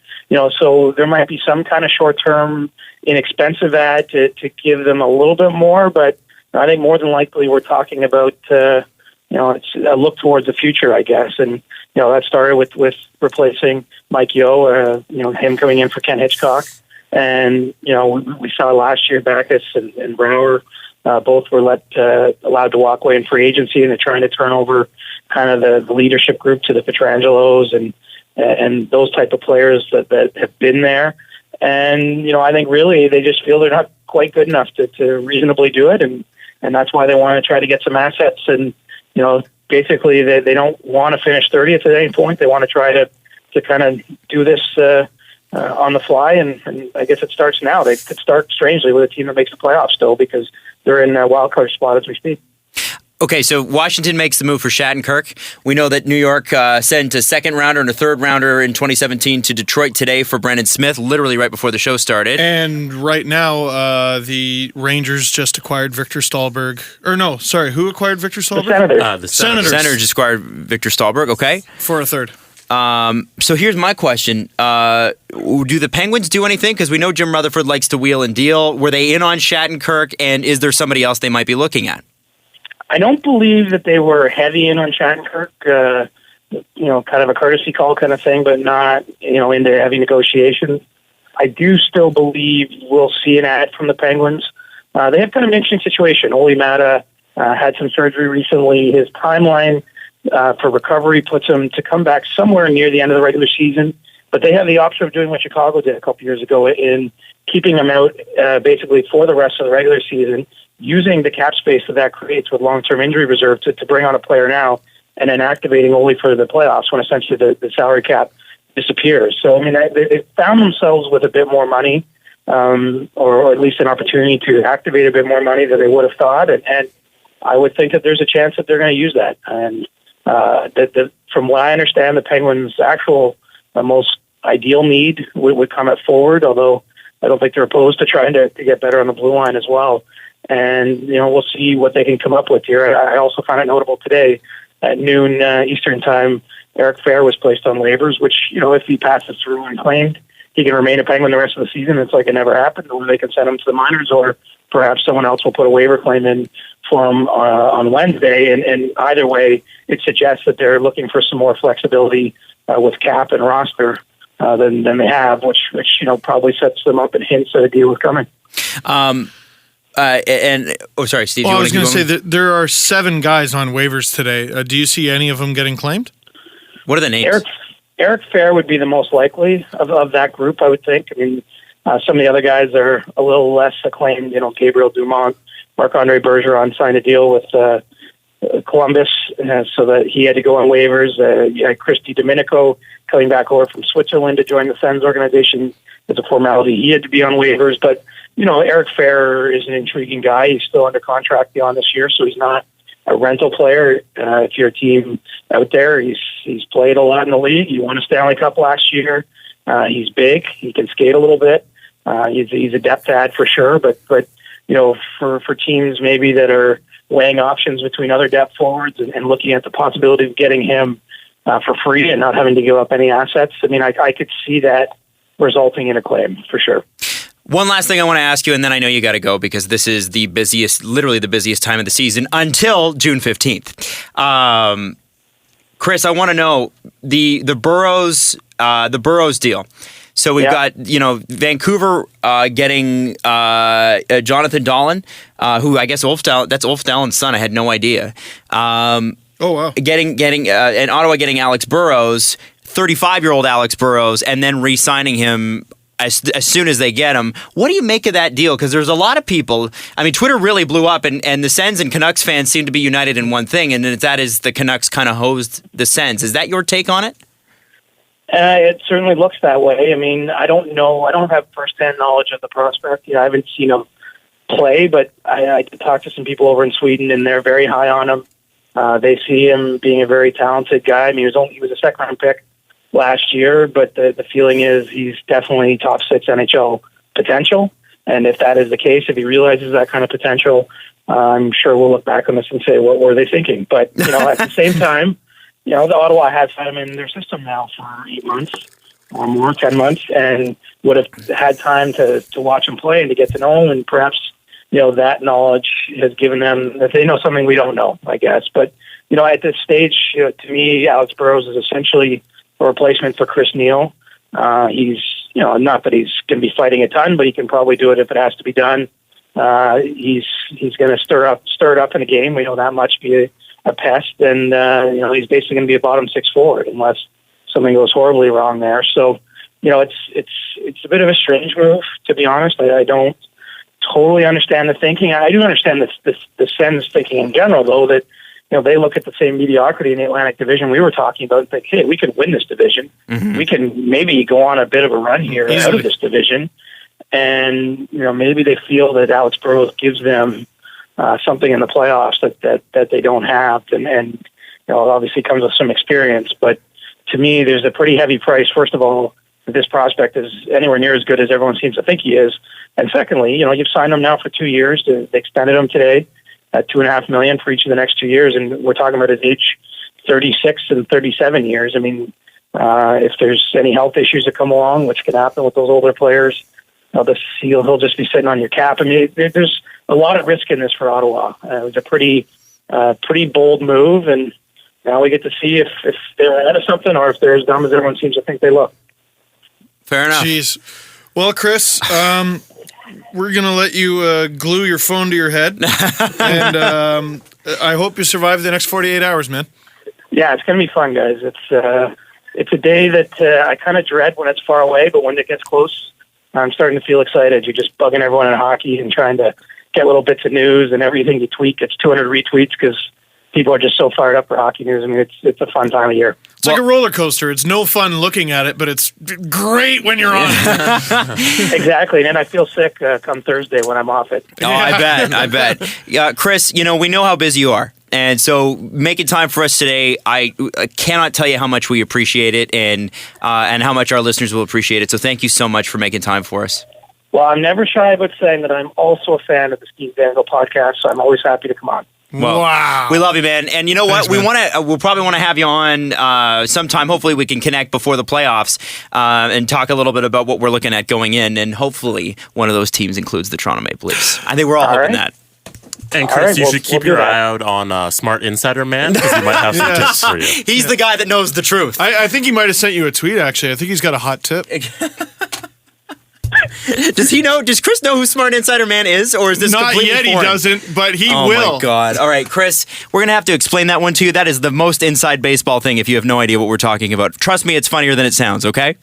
so there might be some kind of short-term inexpensive ad to give them a little bit more, but I think more than likely we're talking about, it's a look towards the future, I guess. And, that started with replacing Mike Yeo, him coming in for Ken Hitchcock. And, we saw last year Backus and Brouwer, both were allowed to walk away in free agency, and they're trying to turn over kind of the leadership group to the Petrangelos and those type of players that have been there. And, I think really they just feel they're not quite good enough to reasonably do it. And that's why they want to try to get some assets. And, basically they don't want to finish 30th at any point. They want to try to kind of do this on the fly. And I guess it starts now. They could start strangely with a team that makes the playoffs still, because they're in a wild card spot as we speak. Okay, so Washington makes the move for Shattenkirk. We know that New York sent a second rounder and a third rounder in 2017 to Detroit today for Brendan Smith, literally right before the show started. And right now, the Rangers just acquired Victor Stahlberg. Or no, sorry, who acquired Victor Stahlberg? The Senators. The Senators just acquired Victor Stahlberg, okay. For a third. So here's my question. Do the Penguins do anything? Because we know Jim Rutherford likes to wheel and deal. Were they in on Shattenkirk, and is there somebody else they might be looking at? I don't believe that they were heavy in on Shattenkirk, kind of a courtesy call kind of thing, but not, into heavy negotiations. I do still believe we'll see an ad from the Penguins. They have kind of an interesting situation. Olli Määttä had some surgery recently. His timeline for recovery puts him to come back somewhere near the end of the regular season, but they have the option of doing what Chicago did a couple years ago in keeping him out basically for the rest of the regular season, using the cap space that creates with long-term injury reserve to bring on a player now, and then activating only for the playoffs when essentially the salary cap disappears. So, they found themselves with a bit more money, or at least an opportunity to activate a bit more money than they would have thought. And I would think that there's a chance that they're going to use that. And from what I understand, the Penguins' actual most ideal need would come at forward, although I don't think they're opposed to trying to get better on the blue line as well. And, we'll see what they can come up with here. I also found it notable today at noon Eastern time, Eric Fair was placed on waivers, which, if he passes through and claimed, he can remain a Penguin the rest of the season. It's like it never happened, or they can send him to the minors, or perhaps someone else will put a waiver claim in for him on Wednesday. And either way, it suggests that they're looking for some more flexibility with cap and roster than they have, which probably sets them up and hints that a deal is coming. Sorry, Steve. Well, I was going to say that there are 7 guys on waivers today. Do you see any of them getting claimed? What are the names? Eric Fair would be the most likely of that group, I would think. Some of the other guys are a little less acclaimed. Gabriel Dumont, Marc-Andre Bergeron signed a deal with Columbus, so that he had to go on waivers. You had Christy Domenico coming back over from Switzerland to join the Sens organization as a formality. He had to be on waivers, but Eric Fair is an intriguing guy. He's still under contract beyond this year, so he's not a rental player. If you're a team out there, he's played a lot in the league. He won a Stanley Cup last year. He's big. He can skate a little bit. He's a depth add for sure, but for teams maybe that are weighing options between other depth forwards and looking at the possibility of getting him for free and not having to give up any assets, I could see that resulting in a claim for sure. One last thing I want to ask you, and then I know you got to go because this is literally the busiest time of the season until June 15th. Chris, I want to know the Burrows deal. So we've got Vancouver getting Jonathan Dahlen, who I guess that's Ulf Dahlen's son. I had no idea. Oh wow! Getting and Ottawa getting Alex Burrows, 35-year-old Alex Burrows, and then re-signing him as soon as they get him. What do you make of that deal? Because there's a lot of people. Twitter really blew up, and the Sens and Canucks fans seem to be united in one thing, and that is the Canucks kind of hosed the Sens. Is that your take on it? It certainly looks that way. I don't know. I don't have firsthand knowledge of the prospect. I haven't seen him play, but I talked to some people over in Sweden, and they're very high on him. They see him being a very talented guy. He was a second-round pick last year, but the feeling is he's definitely top 6 NHL potential. And if that is the case, if he realizes that kind of potential, I'm sure we'll look back on this and say, what were they thinking? But, at the same time, the Ottawa has had him in their system now for 8 months or more, 10 months, and would have had time to watch him play and to get to know him. And perhaps, that knowledge has given them that they know something we don't know, I guess. But, at this stage, to me, Alex Burrows is essentially a replacement for Chris Neil. He's, not that he's going to be fighting a ton, but he can probably do it if it has to be done. He's going to stir it up in a game. We know that much. Be a pest, and he's basically going to be a bottom 6 forward unless something goes horribly wrong there. So, it's a bit of a strange move, to be honest. I don't totally understand the thinking. I do understand the Sens thinking in general, though, that they look at the same mediocrity in the Atlantic Division we were talking about and think, hey, we can win this division. Mm-hmm. We can maybe go on a bit of a run here out of this division. And, maybe they feel that Alex Burrows gives them something in the playoffs that they don't have. And obviously comes with some experience. But to me, there's a pretty heavy price. First of all, this prospect is anywhere near as good as everyone seems to think he is. And secondly, you've signed him now for 2 years. They extended him today at $2.5 million for each of the next 2 years, and we're talking about his age 36 and 37 years. If there's any health issues that come along, which can happen with those older players, he'll just be sitting on your cap. There's a lot of risk in this for Ottawa. It was a pretty pretty bold move, and now we get to see if they're ahead of something or if they're as dumb as everyone seems to think they look. Fair enough. Jeez. Well, Chris, we're going to let you glue your phone to your head, and I hope you survive the next 48 hours, man. Yeah, it's going to be fun, guys. It's a day that I kind of dread when it's far away, but when it gets close, I'm starting to feel excited. You're just bugging everyone in hockey and trying to get little bits of news, and everything you tweet gets 200 retweets because people are just so fired up for hockey news. I mean, it's a fun time of year. It's like a roller coaster. It's no fun looking at it, but it's great when you're on it. Exactly. And then I feel sick come Thursday when I'm off it. Oh, I bet. Chris, we know how busy you are. And so making time for us today, I cannot tell you how much we appreciate it and how much our listeners will appreciate it. So thank you so much for making time for us. Well, I'm never shy about saying that I'm also a fan of the Steve Dangle podcast, so I'm always happy to come on. Well, wow. We love you, man. And you know what? Thanks, We'll probably want to have you on sometime. Hopefully we can connect before the playoffs and talk a little bit about what we're looking at going in. And hopefully one of those teams includes the Toronto Maple Leafs. I think we're all hoping that. And Chris, you should keep your eye out on Smart Insider Man because he might have some tips for you. He's the guy that knows the truth. I think he might have sent you a tweet, actually. I think he's got a hot tip. Does he know? Does Chris know who Smart Insider Man is, or is this Not completely yet? foreign? He doesn't, but he Oh will. my God! All right, Chris, we're gonna have to explain that one to you. That is the most inside baseball thing. If you have no idea what we're talking about, trust me, it's funnier than it sounds. Okay.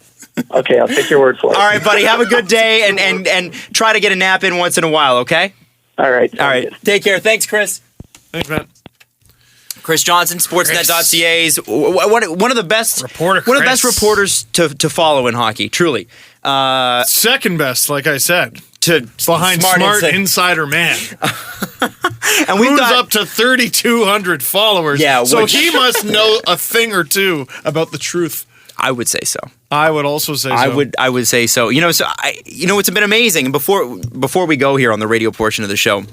Okay, I'll take your word for it. All right, buddy. Have a good day, and try to get a nap in once in a while. Okay. All right. All right. Take care. Thanks, Chris. Thanks, man. Chris Johnston, Sportsnet.ca's one of the best reporters to follow in hockey. Truly. Second best, like I said, Behind Smart Insider Man. And we've Who's got up to 3,200 followers. Yeah, so he must know a thing or two about the truth. I would say so. I would also say so. I would say so. It's been amazing. And before we go here on the radio portion of the show,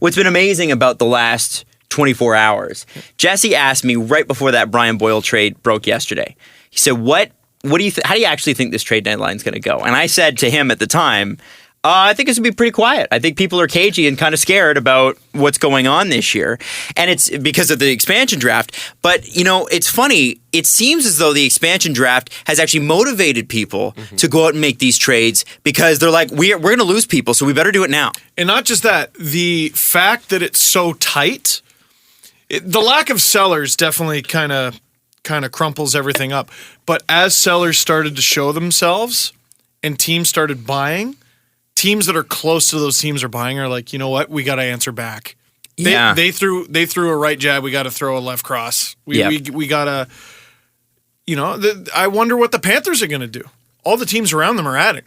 what's been amazing about the last 24 hours, Jesse asked me right before that Brian Boyle trade broke yesterday. He said, "What do you how do you actually think this trade deadline is going to go?" And I said to him at the time, I think it's going to be pretty quiet. I think people are cagey and kind of scared about what's going on this year. And it's because of the expansion draft. But, it's funny. It seems as though the expansion draft has actually motivated people to go out and make these trades because they're like, we're going to lose people, so we better do it now. And not just that, the fact that it's so tight, the lack of sellers definitely kind of crumples everything up. But as sellers started to show themselves and teams started buying, teams that are close to those teams are buying are like, you know what? We got to answer back. They threw a right jab. We got to throw a left cross. We got to, I wonder what the Panthers are going to do. All the teams around them are adding.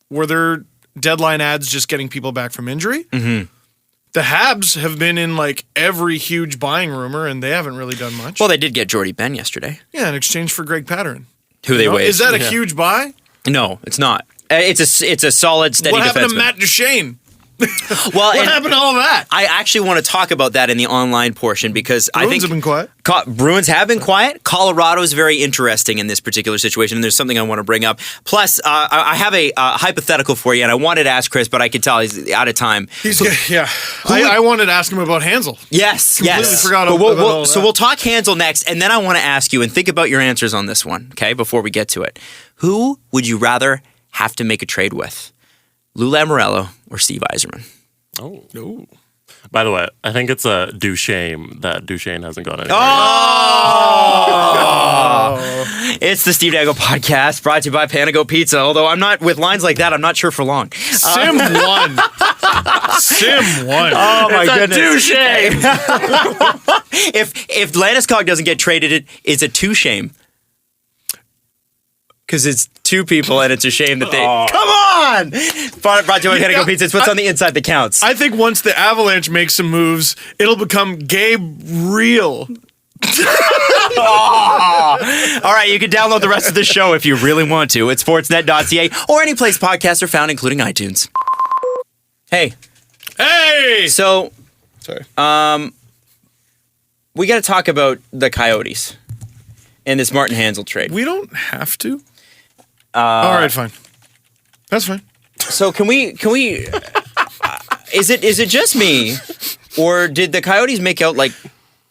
Were their deadline ads just getting people back from injury? Mm-hmm. The Habs have been in like every huge buying rumor, and they haven't really done much. Well, they did get Jordy Ben yesterday. Yeah, in exchange for Greg Patterson. Who they waived. Is that a huge buy? No, it's not. It's a solid, steady defenseman. What happened to Matt Duchene? Well, what happened to all that? I actually want to talk about that in the online portion because I think Bruins have been quiet. Bruins have been quiet. Colorado is very interesting in this particular situation, and there's something I want to bring up. Plus, I have a hypothetical for you, and I wanted to ask Chris, but I could tell he's out of time. I wanted to ask him about Hansel. Yes. Completely forgot about all that. So we'll talk Hansel next, and then I want to ask you, and think about your answers on this one, okay, before we get to it. Who would you rather have to make a trade with? Lou Lamoriello or Steve Yzerman? Oh. No. By the way, I think it's a shame that Duchene hasn't gone anywhere. Oh! It's the Steve Dangle Podcast, brought to you by Panago Pizza. Although I'm not, with lines like that, I'm not sure for long. Sim won. Sim won. Oh my goodness. Duchene. If Landeskog doesn't get traded, it's a two-shame. Because it's two people, and it's a shame that they... Come on! Brought to you by Panago Pizza. It's what's on the inside that counts. I think once the Avalanche makes some moves, it'll become Gabe real. All right, you can download the rest of the show if you really want to. It's sportsnet.ca or any place podcasts are found, including iTunes. Hey. So, sorry. We got to talk about the Coyotes and this Martin Hansel trade. We don't have to. All right, fine. That's fine. So can we? Is it just me, Or did the Coyotes make out like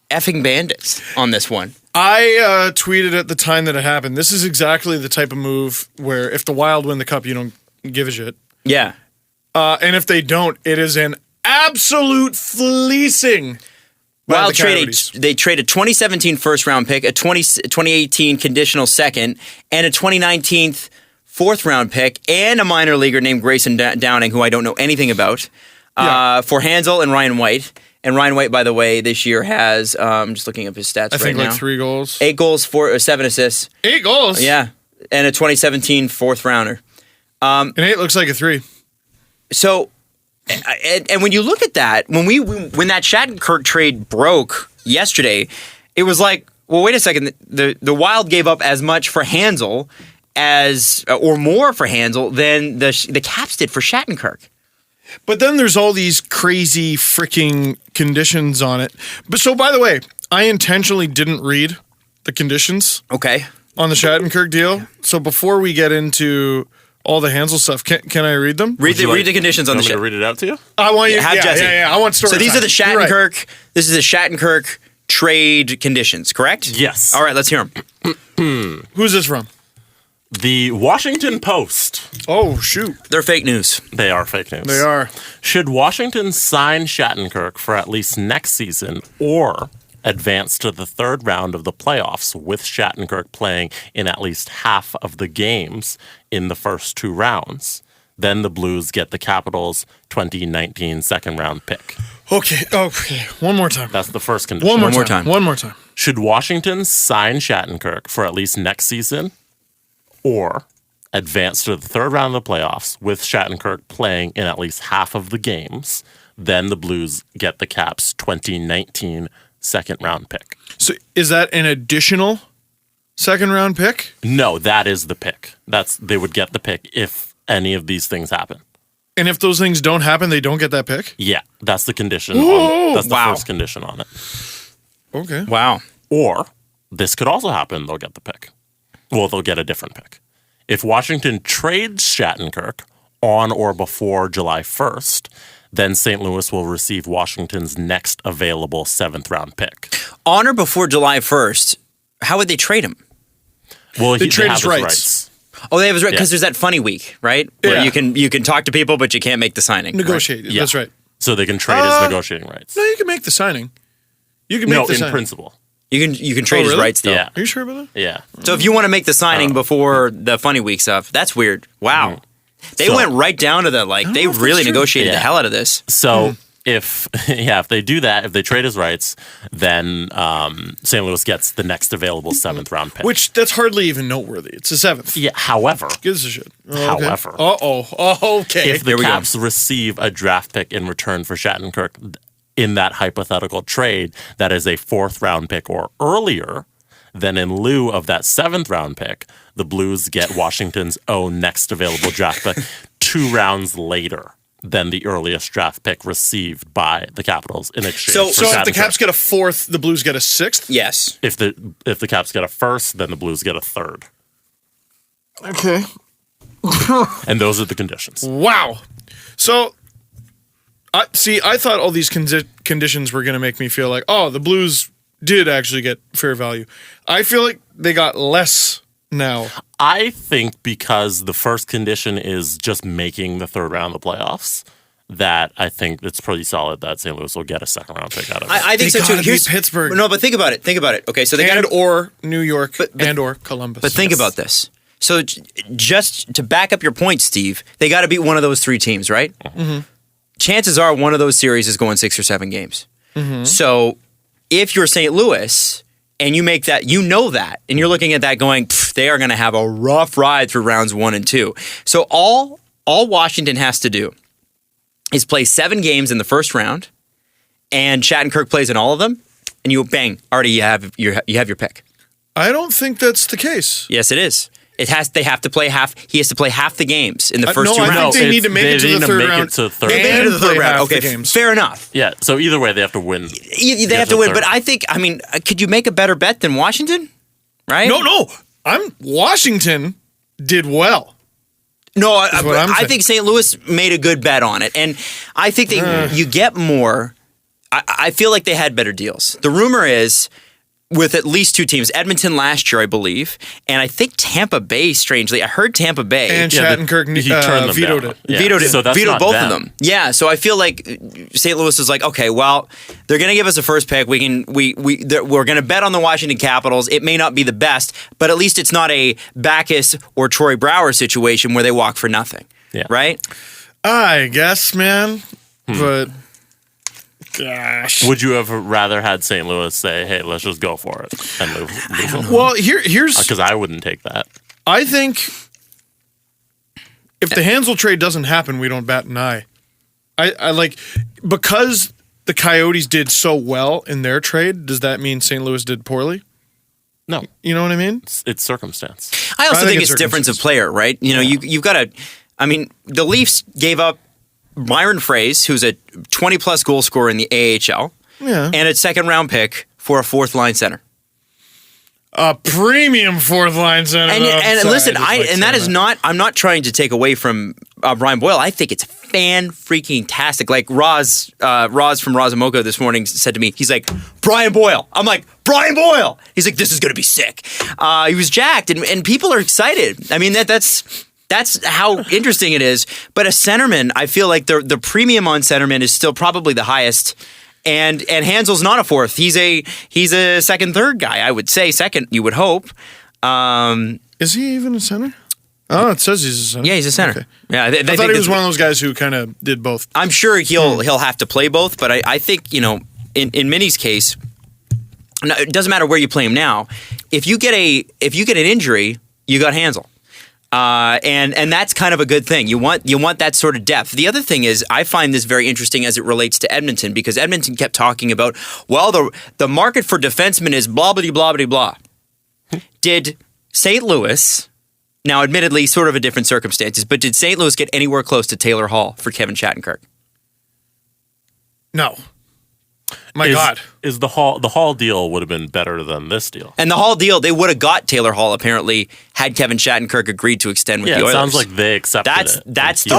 effing bandits on this one? I tweeted at the time that it happened. This is exactly the type of move where if the Wild win the cup, you don't give a shit. Yeah. And if they don't, it is an absolute fleecing. Wild they traded 2017 first round pick, a 2018 conditional second, and a 2019 fourth round pick, and a minor leaguer named Grayson Downing, who I don't know anything about, for Hansel and Ryan White. And Ryan White, by the way, this year has, I'm just looking up his stats I think now. 3 goals. 8 goals, 7 assists. 8 goals? Yeah. And a 2017 fourth rounder. An 8 looks like a 3. So, and when you look at that, when that Shattenkirk trade broke yesterday, it was like, well, wait a second. The Wild gave up as much for Hansel or more for Hansel than the Caps did for Shattenkirk. But then there's all these crazy freaking conditions on it. But so, by the way, I intentionally didn't read the conditions. Okay. On the Shattenkirk deal. So before we get into all the Hansel stuff, can I read them? Read the conditions on the show. Read it out to you? I want you. Have Jesse. Yeah. I want story. So these time. are the Shattenkirk. Right. This is the Shattenkirk trade conditions, correct? Yes. All right, let's hear them. Who's this from? The Washington Post. Oh, shoot. They're fake news. They are fake news. They are. Should Washington sign Shattenkirk for at least next season or advance to the third round of the playoffs with Shattenkirk playing in at least half of the games in the first 2 rounds? Then the Blues get the Capitals' 2019 second round pick. Okay. One more time. That's the first condition. One more time. Should Washington sign Shattenkirk for at least next season or advance to the third round of the playoffs with Shattenkirk playing in at least half of the games? Then the Blues get the Caps' 2019 second round pick. So is that an additional second round pick? No, that is the pick. They would get the pick if any of these things happen. And if those things don't happen, they don't get that pick? Yeah, that's the condition. That's the first condition on it. Okay. Wow. Or this could also happen. They'll get the pick. Well, they'll get a different pick. If Washington trades Shattenkirk on or before July 1st, then St. Louis will receive Washington's next available 7th round pick. On or before July 1st, how would they trade him? Well, they trade have his rights. Oh, they have his right because there's that funny week, right? Where Yeah. you can talk to people, but you can't make the signing. Negotiate. Right? Yeah. That's right. So they can trade his negotiating rights. No, you can make the signing. In principle. You can trade his really? rights though. Yeah. Are you sure about that? Yeah. So if you want to make the signing before the funny week stuff, that's weird. Wow. They went right down to the they really negotiated the hell out of this. So if they do that, if they trade his rights, then St. Louis gets the next available 7th round pick. Which that's hardly even noteworthy. It's a 7th. Yeah. However, Gives a shit. However. Okay. If the Caps receive a draft pick in return for Shattenkirk in that hypothetical trade, that is a 4th round pick or earlier, then in lieu of that 7th round pick, the Blues get Washington's own next available draft pick 2 rounds later than the earliest draft pick received by the Capitals in exchange for So if the Shattenkirk. Caps get a 4th, the Blues get a 6th? Yes. If the Caps get a 1st, then the Blues get a 3rd. Okay. And those are the conditions. Wow. So, I thought all these conditions were going to make me feel like, the Blues did actually get fair value. I feel like they got less now. I think because the first condition is just making the third round of the playoffs, that I think it's pretty solid that St. Louis will get a second round pick out of it. I think They so too. gotta beat Pittsburgh. No, but think about it. Okay, so they got or New York or Columbus. But think about this. So just to back up your point, Steve, they got to beat one of those 3 teams, right? Mm-hmm. Chances are one of those series is going 6 or 7 games. Mm-hmm. So if you're St. Louis and you make that, you know that, and you're looking at that going, they are going to have a rough ride through rounds 1 and 2. So all Washington has to do is play 7 games in the first round, and Shattenkirk plays in all of them, and you bang, already you have your pick. I don't think that's the case. Yes, it is. They have to play half. He has to play half the games in the first 2 I rounds. think they need to make it to the third round. They made it to the third round. Okay, fair enough. Yeah, so either way, they have to win. They have to win, but I think, could you make a better bet than Washington? Right? No. Washington did well. No, I think St. Louis made a good bet on it, and I think you get more. I feel like they had better deals. The rumor is, with at least two teams, Edmonton last year, I believe, and I think Tampa Bay, strangely. I heard Tampa Bay. And Shattenkirk he turned them vetoed down. it. Yeah. Vetoed it. So that's Vetoed not both them. of them. Yeah, so I feel like St. Louis is like, okay, well, they're going to give us a first pick. We're going to bet on the Washington Capitals. It may not be the best, but at least it's not a Backus or Troy Brouwer situation where they walk for nothing. Yeah. Right? I guess, man. But gosh. Would you have rather had St. Louis say, "Hey, let's just go for it," and move? Well, here's Because I wouldn't take that. I think if the Hansel trade doesn't happen, we don't bat an eye. I like because the Coyotes did so well in their trade. Does that mean St. Louis did poorly? No, You know what I mean? it's circumstance. I also I think think it's it's difference of circumstances. player, right? You know, you've got to. I mean, the Leafs gave up Myron Fraze, who's a 20-plus goal scorer in the AHL, Yeah. and a second-round pick for a fourth-line center. A premium fourth line center. And Sorry, listen, just like and that saying is not. I'm not trying to take away from Brian Boyle. I think it's fan-freaking-tastic. Like Roz from Razamoco this morning said to me, he's like, Brian Boyle. I'm like, Brian Boyle. He's like, this is going to be sick. He was jacked, and people are excited. I mean, that's how interesting it is. But a centerman, I feel like the premium on centerman is still probably the highest. And Hansel's not a fourth. He's a second, third guy. I would say second. You would hope. Is he even a center? Oh, it says he's a center. Yeah, he's a center. Okay. Yeah, I thought he was one of those guys who kind of did both. I'm sure he'll have to play both. But I think in Minnie's case, it doesn't matter where you play him now. If you get an injury, you got Hansel. And that's kind of a good thing. You want that sort of depth. The other thing is, I find this very interesting as it relates to Edmonton, because Edmonton kept talking about, well, the market for defensemen is blah blah blah blah blah. Did St. Louis, now admittedly sort of a different circumstances, but did St. Louis get anywhere close to Taylor Hall for Kevin Shattenkirk? No. My God. Is the Hall deal would have been better than this deal? And the Hall deal, they would have got Taylor Hall apparently had Kevin Shattenkirk agreed to extend with the It Oilers. sounds like they accepted it. That's the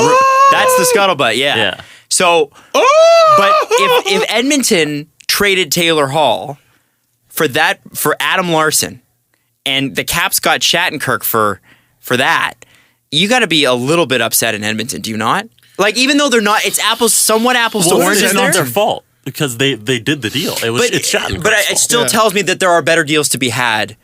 scuttlebutt. Yeah. Yeah. So, but if Edmonton traded Taylor Hall for Adam Larson, and the Caps got Shattenkirk for that, you got to be a little bit upset in Edmonton, do you not? Like, even though they're not, it's somewhat apples to oranges. It's there. not their fault because they did the deal. It's Shattenkirk's But it fault. still tells me that there are better deals to be had.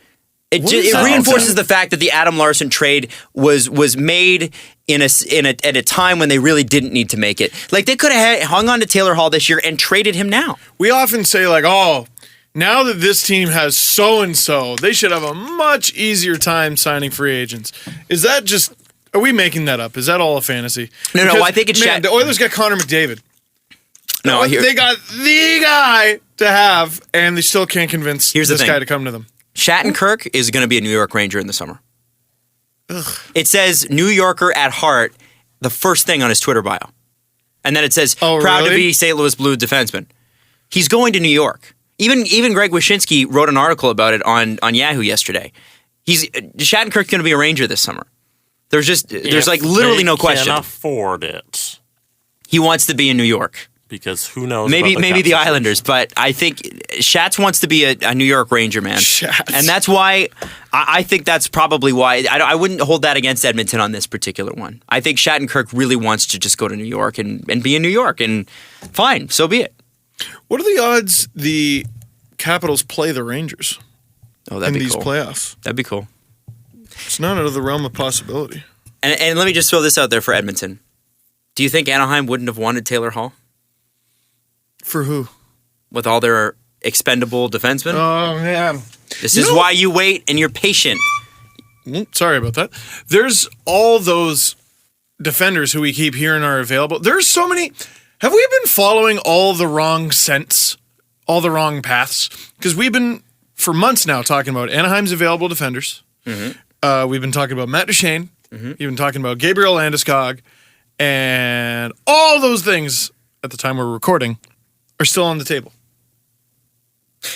It that? reinforces the fact that the Adam Larson trade was made at a time when they really didn't need to make it. Like, they could have hung on to Taylor Hall this year and traded him now. We often say, like, oh, now that this team has so-and-so, they should have a much easier time signing free agents. Is that just... Are we making that up? Is that all a fantasy? No, Because, I think it's... Man, the Oilers got Connor McDavid. No, They got the guy to have, and they still can't convince Here's the this thing. guy to come to them. Shattenkirk is going to be a New York Ranger in the summer. Ugh. It says New Yorker at heart, the first thing on his Twitter bio. And then it says, proud to really? be St. Louis Blue defenseman. He's going to New York. Even Greg Wyshynski wrote an article about it on Yahoo yesterday. Shattenkirk's going to be a Ranger this summer. There's like literally no question. Can't afford it He wants to be in New York. because who knows? Maybe about the Caps situation. Islanders, but I think Shatz wants to be a New York Ranger, man. Shatz. And that's why I think that's probably why I wouldn't hold that against Edmonton on this particular one. I think Shattenkirk really wants to just go to New York and be in New York, and fine, so be it. What are the odds the Capitals play the Rangers Oh, in that'd be these cool. playoffs? That'd be cool. It's not out of the realm of possibility. And let me just throw this out there for Edmonton. Do you think Anaheim wouldn't have wanted Taylor Hall For who? with all their expendable defensemen? Oh, man. This is why you wait and you're patient. Sorry about that. There's all those defenders who we keep hearing are available. There's so many. Have we been following all the wrong scents, all the wrong paths? Because we've been, for months now, talking about Anaheim's available defenders. Mm-hmm. We've been talking about Matt Duchene. Mm-hmm. We've been talking about Gabriel Landeskog. And all those things, at the time we're recording, are still on the table.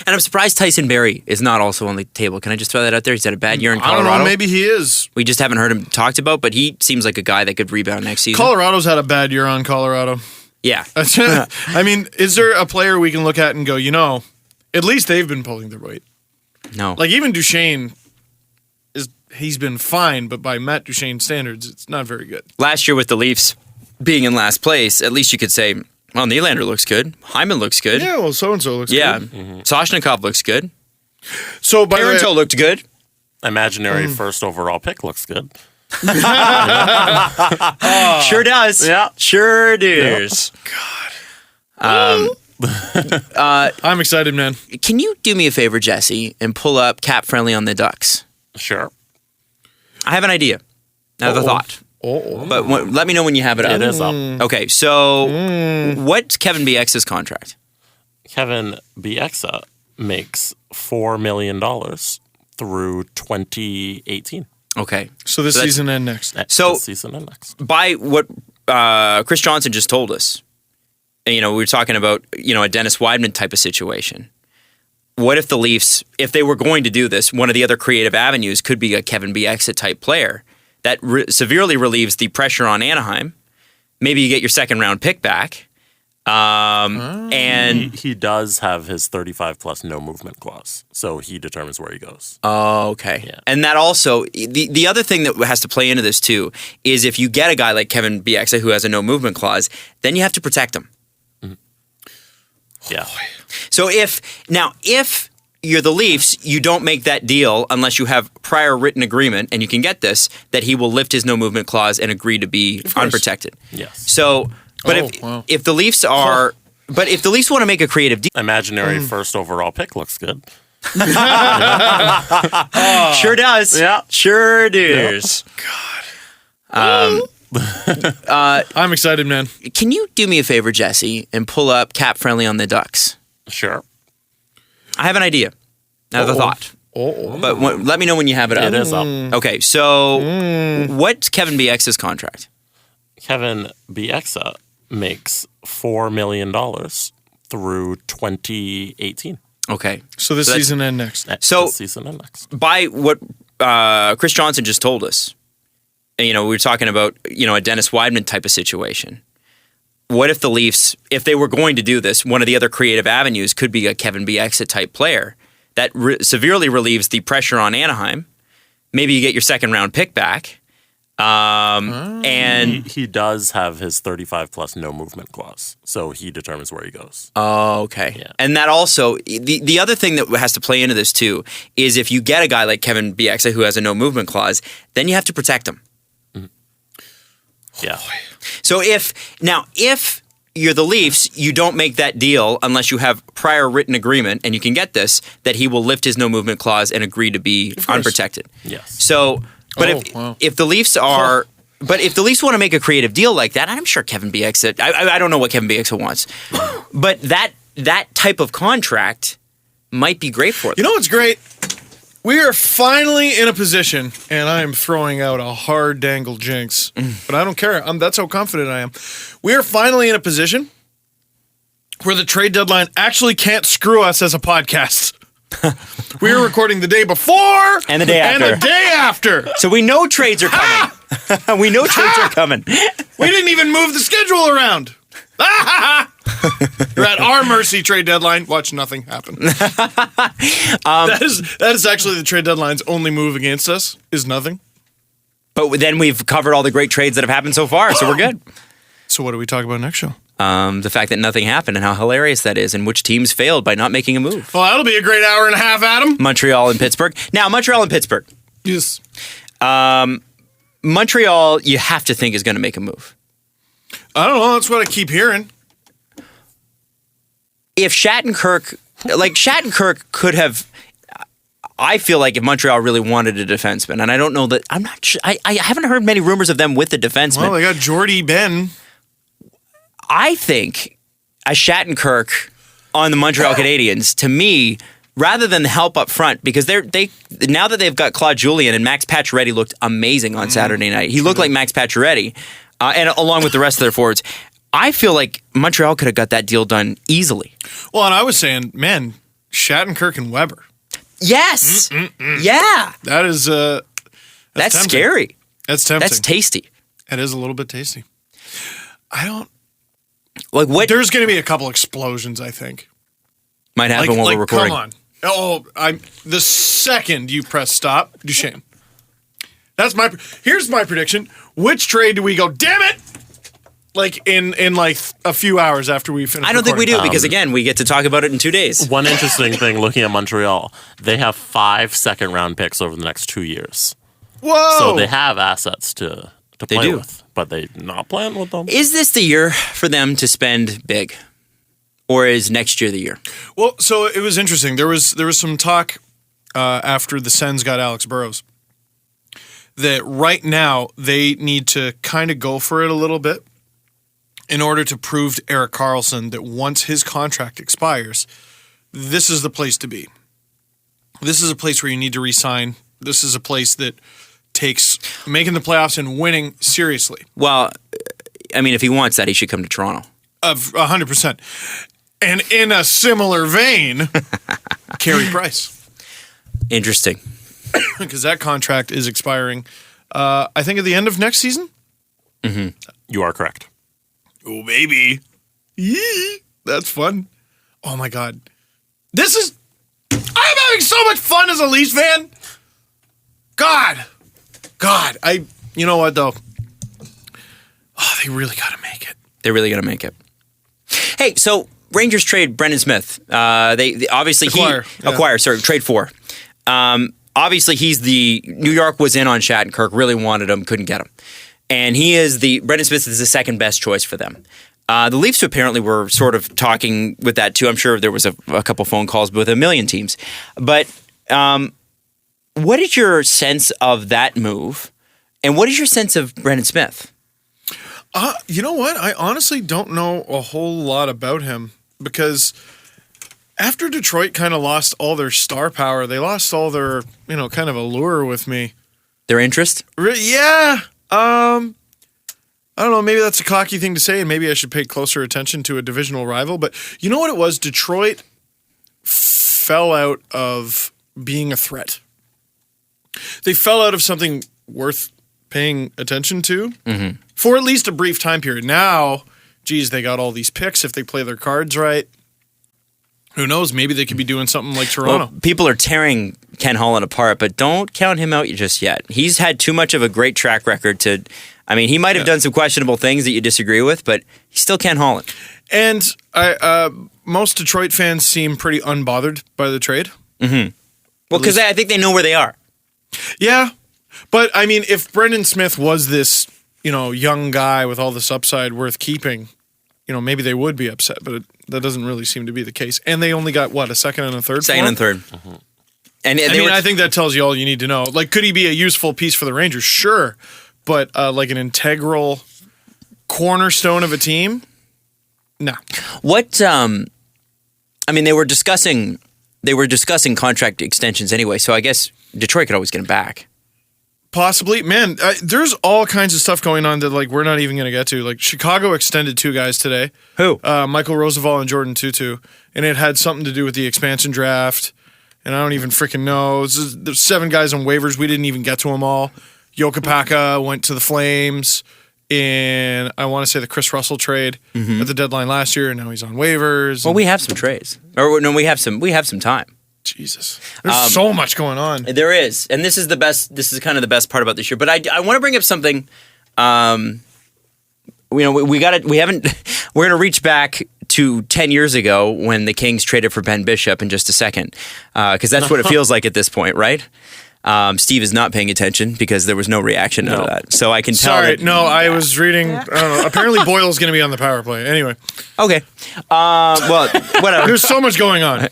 And I'm surprised Tyson Barrie is not also on the table. Can I just throw that out there? He's had a bad year in I Colorado. don't know. Maybe he is. We just haven't heard him talked about, but he seems like a guy that could rebound next season. Colorado's had a bad year on Colorado. Yeah. I mean, is there a player we can look at and go, at least they've been pulling their weight? No. Like even Duchesne, he's been fine, but by Matt Duchesne standards, it's not very good. Last year with the Leafs being in last place, at least you could say, well, Nylander looks good. Hyman looks good. Yeah, well, so-and-so looks Yeah. good. Soshnikov looks good. So, by the way, Parenteau looked good. Imaginary first overall pick looks good. Sure does. Yeah. Sure does. I'm excited, man. Can you do me a favor, Jesse, and pull up Cap Friendly on the Ducks? Sure. I have an idea. I have a thought. But let me know when you have it up. It is up. Okay, so what's Kevin BX's contract? Kevin Bieksa makes $4 million through 2018. Okay. So this that's- season and next. So- This season and next. By what Chris Johnston just told us, we were talking about, a Dennis Wideman type of situation. What if the Leafs, if they were going to do this, one of the other creative avenues could be a Kevin Bieksa type player that severely relieves the pressure on Anaheim. Maybe you get your second round pick back. And He does have his 35 plus no movement clause, so he determines where he goes. Oh, okay. Yeah. And that also, the other thing that has to play into this too is if you get a guy like Kevin Bieksa who has a no movement clause, then you have to protect him. Yeah. So if you're the Leafs, you don't make that deal unless you have prior written agreement, and you can get this, that he will lift his no movement clause and agree to be unprotected. Yes. So, but if the Leafs are, but if the Leafs want to make a creative deal, Imaginary first overall pick looks good. sure does. Yeah. Sure does. I'm excited, man. Can you do me a favor, Jesse, and pull up Cap Friendly on the Ducks? Sure. I have an idea. I have a thought. But let me know when you have it up. It is up. Okay, so what's Kevin BX's contract? Kevin Bieksa makes $4 million through 2018. Okay. So this that's- season and next. So- This season and next. By what Chris Johnston just told us, we were talking about, a Dennis Wideman type of situation. What if the Leafs, if they were going to do this, one of the other creative avenues could be a Kevin Bieksa type player that severely relieves the pressure on Anaheim. Maybe you get your second round pick back. And He does have his 35 plus no movement clause, so he determines where he goes. oh, okay. Yeah. And that also, the other thing that has to play into this too is if you get a guy like Kevin Bieksa who has a no movement clause, then you have to protect him. Yeah. So if you're the Leafs, you don't make that deal unless you have prior written agreement, and you can get this, that he will lift his no movement clause and agree to be unprotected. Yes. So, but wow. if the Leafs are, but if the Leafs want to make a creative deal like that, I'm sure Kevin Bieksa, I don't know what Kevin Bieksa wants, but that type of contract might be great for them. You know what's great? We are finally in a position, and I am throwing out a hard dangle jinx, but I don't care. That's how confident I am. We are finally in a position where the trade deadline actually can't screw us as a podcast. We are recording the day before And the day after. And the day after. So we know trades are coming. We know trades are coming. We didn't even move the schedule around. You're at our mercy, trade deadline. Watch nothing happen. That is actually the trade deadline's only move against us is nothing. But then we've covered all the great trades that have happened so far, so we're good. So what do we talk about next show? The fact that nothing happened and how hilarious that is, and which teams failed by not making a move. Well, that'll be a great hour and a half, Adam. Montreal and Pittsburgh. Now, Montreal and Pittsburgh. Yes. Montreal, you have to think is going to make a move. I don't know. That's what I keep hearing. If Shattenkirk could have, I feel like if Montreal really wanted a defenseman, and I don't know that, I'm not sure, I haven't heard many rumors of them with a defenseman. Well, they got Jordy Ben. I think a Shattenkirk on the Montreal Canadiens, to me, rather than help up front, because they now that they've got Claude Julien, and Max Pacioretty looked amazing on Saturday night. He looked like Max Pacioretty, and along with the rest of their forwards. I feel like Montreal could have got that deal done easily. Well, and I was saying, man, Shattenkirk and Weber. Yes. Yeah. That is That's tempting. scary. That's tempting. That's tasty. It is a little bit tasty. Like what There's going to be a couple explosions, I think. might happen while we're recording? Come on. The second you press stop, Duchesne. Here's my prediction. Which trade do we go? Damn it! Like in like a few hours after we finish. I don't think we recording. do because again, we get to talk about it in 2 days. One interesting thing looking at Montreal, they have 5 second-round picks over the next 2 years. Whoa! So they have assets to play do. with, but they're not playing with them. Is this the year for them to spend big? Or is next year the year? Well, so it was interesting. There was some talk after the Sens got Alex Burrows that right now they need to kind of go for it a little bit in order to prove to Erik Karlsson that once his contract expires, this is the place to be. This is a place where you need to re-sign. This is a place that takes making the playoffs and winning seriously. Well, I mean, if he wants that, he should come to Toronto. 100%. And in a similar vein, Carey Price. Interesting. Because that contract is expiring, I think, at the end of next season. You are correct. Oh, baby. Yee. That's fun. Oh, my God. I'm having so much fun as a Leafs fan. God. You know what, though? Oh, they really got to make it. They're really going to make it. Hey, so Rangers trade Brendan Smith. They obviously trade for. Obviously, New York was in on Shattenkirk, really wanted him, couldn't get him. And Brendan Smith is the second best choice for them. The Leafs apparently were sort of talking with that too. I'm sure there was a couple phone calls with a million teams. But what is your sense of that move? And what is your sense of Brendan Smith? You know what? I honestly don't know a whole lot about him because after Detroit kind of lost all their star power, they lost all their, kind of allure with me. Their interest? Yeah. I don't know. Maybe that's a cocky thing to say, and maybe I should pay closer attention to a divisional rival. But you know what it was? Detroit fell out of being a threat. They fell out of something worth paying attention to for at least a brief time period. Now, geez, they got all these picks if they play their cards right. Who knows? Maybe they could be doing something like Toronto. Well, people are tearing Ken Holland apart, but don't count him out just yet. He's had too much of a great track record to... I mean, he might have done some questionable things that you disagree with, but he's still Ken Holland. And most Detroit fans seem pretty unbothered by the trade. Well, because I think they know where they are. Yeah. But, I mean, if Brendan Smith was this, young guy with all this upside worth keeping, maybe they would be upset, but that doesn't really seem to be the case. And they only got, a second and a third? Second and third. And I think that tells you all you need to know. Like, could he be a useful piece for the Rangers? Sure. But like an integral cornerstone of a team? No. What, they were discussing contract extensions anyway, so I guess Detroit could always get him back. Possibly. Man, there's all kinds of stuff going on that we're not even going to get to. Like Chicago extended 2 guys today. Who? Michael Roosevelt and Jordan Tutu. And it had something to do with the expansion draft. And I don't even freaking know. There's 7 guys on waivers. We didn't even get to them all. Jokapaka went to the Flames in, I want to say, the Chris Russell trade at the deadline last year, and now he's on waivers. Well, we have some trades. Or no, we have some time. Jesus. There's so much going on. There is. And this is kind of the best part about this year. But I want to bring up something we're going to reach back to 10 years ago when the Kings traded for Ben Bishop in just a second. Because that's what it feels like at this point, right? Steve is not paying attention because there was no reaction out of that. So I can tell. Sorry, I was reading. I don't know. Apparently, Boyle's going to be on the power play. Anyway. Okay. Well, whatever. There's so much going on.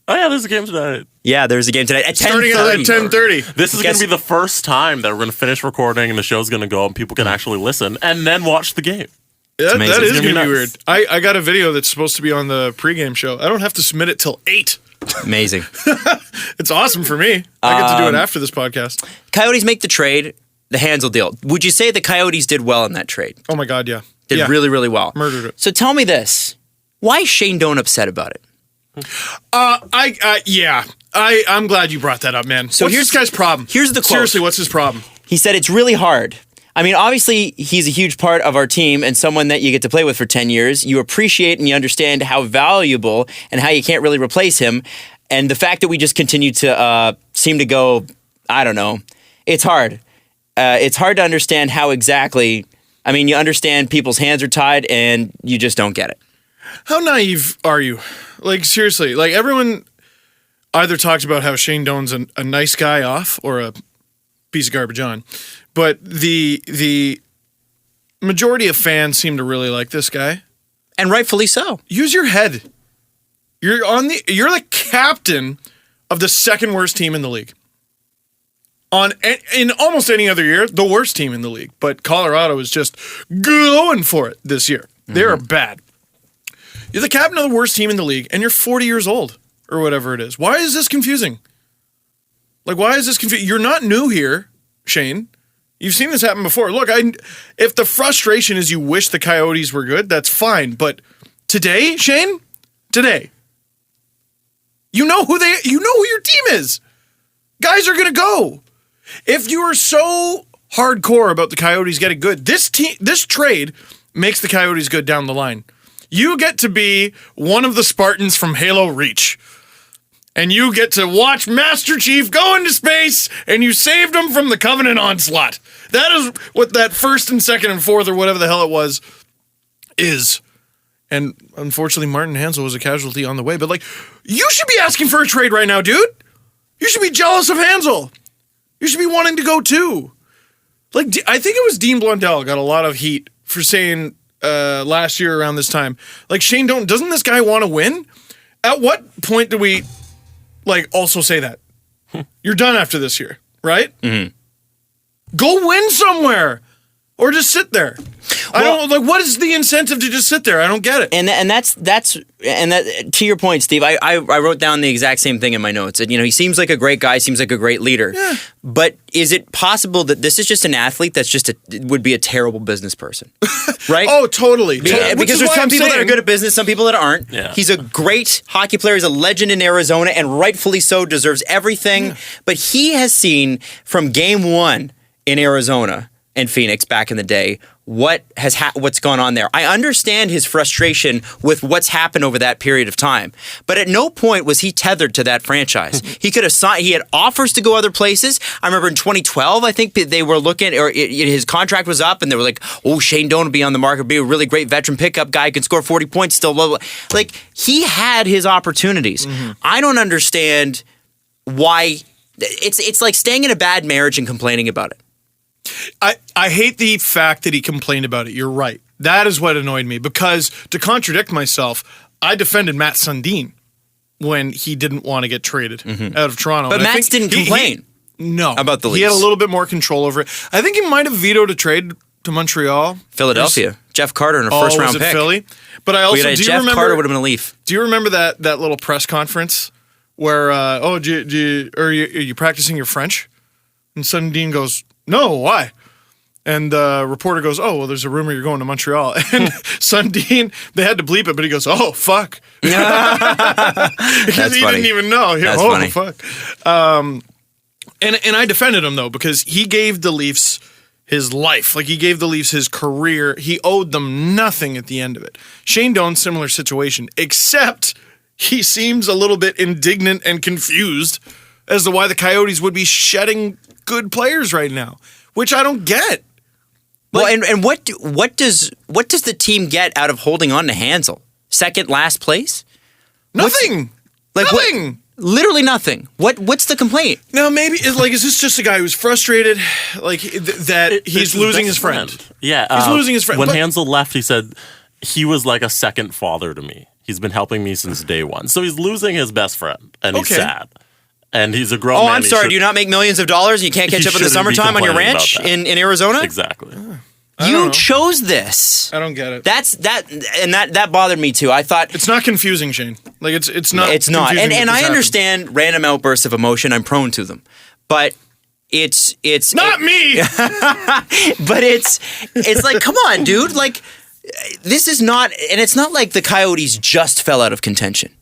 Oh yeah, there's a game tonight. Yeah, there's a game tonight at 10:30. Starting at 10:30. This is going to be the first time that we're going to finish recording and the show's going to go and people can actually listen and then watch the game. Yeah, that is going to be nice. weird. I got a video that's supposed to be on the pregame show. I don't have to submit it till 8. Amazing. It's awesome for me. I get to do it after this podcast. Coyotes make the trade. The Hansel deal. Would you say the Coyotes did well in that trade? Oh my God, yeah. Did really, really well. Murdered it. So tell me this. Why is Shane Doan upset about it? I'm glad you brought that up, man. So what's this guy's problem? Here's the quote. Seriously, what's his problem? He said, it's really hard. I mean, obviously, he's a huge part of our team and someone that you get to play with for 10 years. You appreciate and you understand how valuable and how you can't really replace him. And the fact that we just continue to seem to go, I don't know, it's hard. It's hard to understand how exactly. I mean, you understand people's hands are tied and you just don't get it. How naive are you? Like, seriously, like everyone either talks about how Shane Doan's a nice guy off or a piece of garbage on. But the majority of fans seem to really like this guy. And rightfully so. Use your head. You're the captain of the second worst team in the league. In almost any other year, the worst team in the league. But Colorado is just going for it this year. They are bad. You're the captain of the worst team in the league, and you're 40 years old, or whatever it is. Why is this confusing? Like, why is this confusing? You're not new here, Shane. You've seen this happen before. Look, if the frustration is you wish the Coyotes were good, that's fine. But today, Shane, you know who your team is. Guys are gonna go. If you are so hardcore about the Coyotes getting good, this trade makes the Coyotes good down the line. You get to be one of the Spartans from Halo Reach. And you get to watch Master Chief go into space, and you saved him from the Covenant onslaught. That is what that first and second and fourth, or whatever the hell it was, is. And unfortunately, Martin Hansel was a casualty on the way. But, like, you should be asking for a trade right now, dude. You should be jealous of Hansel. You should be wanting to go, too. Like, I think it was Dean Blundell got a lot of heat for saying last year around this time, like, Shane Doan, doesn't this guy want to win? At what point do we... like, also say that. You're done after this year, right? Mm-hmm. Go win somewhere. Or just sit there. What is the incentive to just sit there? I don't get it. And that's to your point, Steve. I wrote down the exact same thing in my notes. And, he seems like a great guy, seems like a great leader. Yeah. But is it possible that this is just an athlete that's would be a terrible business person? Right? Oh, totally. Because there's some people that are good at business, some people that aren't. Yeah. He's a great hockey player. He's a legend in Arizona, and rightfully so, deserves everything. Yeah. But he has seen from game one in Arizona and Phoenix back in the day what's gone on there. I understand his frustration with what's happened over that period of time, but at no point was he tethered to that franchise. He could have signed. He had offers to go other places. I remember in 2012, I think they were looking, or his contract was up, and they were like, "Oh, Shane Doan will be on the market, be a really great veteran pickup guy, can score 40 points still." Blah, blah. Like, he had his opportunities. Mm-hmm. I don't understand why. It's like staying in a bad marriage and complaining about it. I hate the fact that he complained about it. You're right. That is what annoyed me, because to contradict myself, I defended Matt Sundin when he didn't want to get traded out of Toronto. But Matt didn't complain. No. About the Leafs. He had a little bit more control over it. I think he might have vetoed a trade to Montreal. Philadelphia. Jeff Carter in a first-round pick. Philly? But I also Jeff Carter would have been a Leaf. Do you remember that little press conference where, are you practicing your French? And Sundin goes, "No, why?" And the reporter goes, "Oh, well, there's a rumor you're going to Montreal." And Sundin, they had to bleep it, but he goes, "Oh, fuck." Because he didn't even know. That's funny. Fuck. And I defended him, though, because he gave the Leafs his life. Like, he gave the Leafs his career. He owed them nothing at the end of it. Shane Doan, similar situation, except he seems a little bit indignant and confused as to why the Coyotes would be shedding good players right now, which I don't get. Like, well, and what does the team get out of holding on to Hansel? Second last place? Nothing. Nothing. Literally nothing. What's the complaint? Now, maybe is this just a guy who's frustrated, like that he's losing his friend? Yeah, he's losing his friend. When Hansel left, he said he was like a second father to me. He's been helping me since day one. So he's losing his best friend, and he's sad. And he's a grown man. Oh, I'm sorry. Do you not make millions of dollars and you can't catch up in the summertime on your ranch in Arizona? Exactly. You chose this. I don't get it. That bothered me too. I thought it's not confusing, Shane. Like it's not. It's not. And I understand random outbursts of emotion. I'm prone to them, but it's not me. But it's like, come on, dude. Like, this is not, and it's not like the Coyotes just fell out of contention.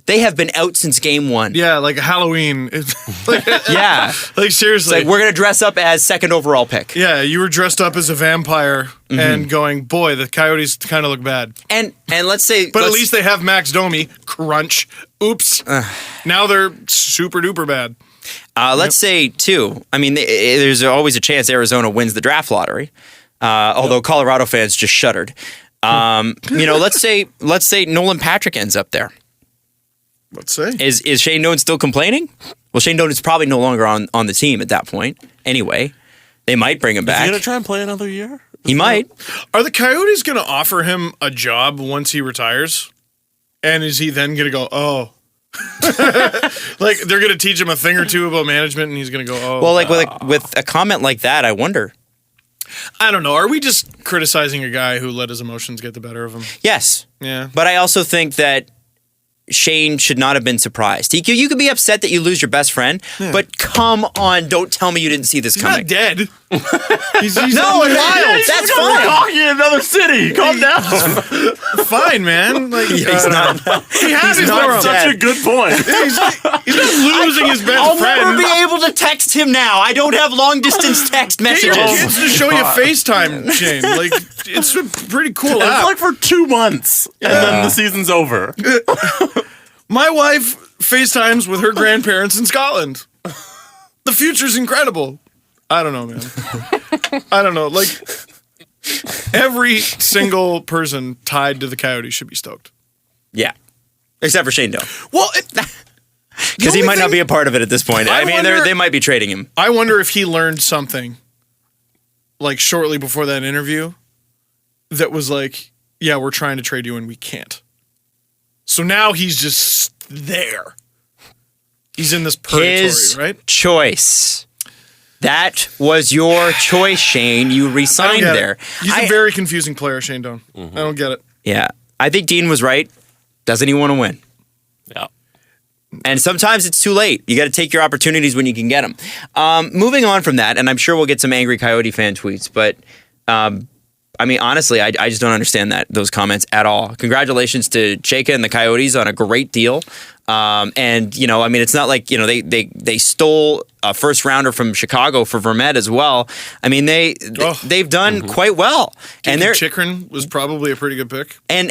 They have been out since game 1. Yeah, like Halloween. Yeah. Like seriously. It's like, we're going to dress up as second overall pick. Yeah, you were dressed up as a vampire and going, boy, the Coyotes kind of look bad. And let's say... But at least they have Max Domi. Crunch. Oops. Now they're super duper bad. Let's say, too, I mean, there's always a chance Arizona wins the draft lottery, although Colorado fans just shuddered. Let's say Nolan Patrick ends up there. Let's say. Is Shane Doan still complaining? Well, Shane Doan is probably no longer on the team at that point. Anyway, they might bring him back. Is he going to try and play another year? He might. Are the Coyotes going to offer him a job once he retires? And is he then going to go, oh... like they're going to teach him a thing or two about management and he's going to go, oh. Well, like with a comment like that, I wonder. I don't know. Are we just criticizing a guy who let his emotions get the better of him? Yes. Yeah. But I also think that Shane should not have been surprised. You could be upset that you lose your best friend, but come on, don't tell me you didn't see this He's coming. not dead. he's No, not wild. That's fine. Hockey in another city. Calm down. fine, man. Like He's not. he has his not number. dead. Such a good point. He's not losing his best I'll friend. never be able to text him now. I don't have long distance text Get your messages. kids to show you FaceTime, Shane. Like it's a pretty cool It's app. like for 2 months, and then the season's over. My wife FaceTimes with her grandparents in Scotland. The future's incredible. I don't know, man. I don't know. Like, every single person tied to the Coyotes should be stoked. Yeah. Except for Shane Doan. Well, Because he might not be a part of it at this point. I mean, wonder- they might be trading him. I wonder if he learned something, like, shortly before that interview that was like, yeah, we're trying to trade you and we can't. So now he's just there. He's in this purgatory, His right? choice. That was your choice, Shane. You I resigned don't get there. it. He's a very confusing player, Shane Doan. I don't get it. Yeah. I think Dean was right. Doesn't he want to win? Yeah. And sometimes it's too late. You got to take your opportunities when you can get them. Moving on from that, and I'm sure we'll get some angry Coyote fan tweets, but I mean, honestly, I just don't understand those comments at all. Congratulations to Chayka and the Coyotes on a great deal. And, you know, I mean, it's not like, you know, they stole a first rounder from Chicago for Vermette as well. I mean, they've done quite well. And they're Chikrin was probably a pretty good pick. and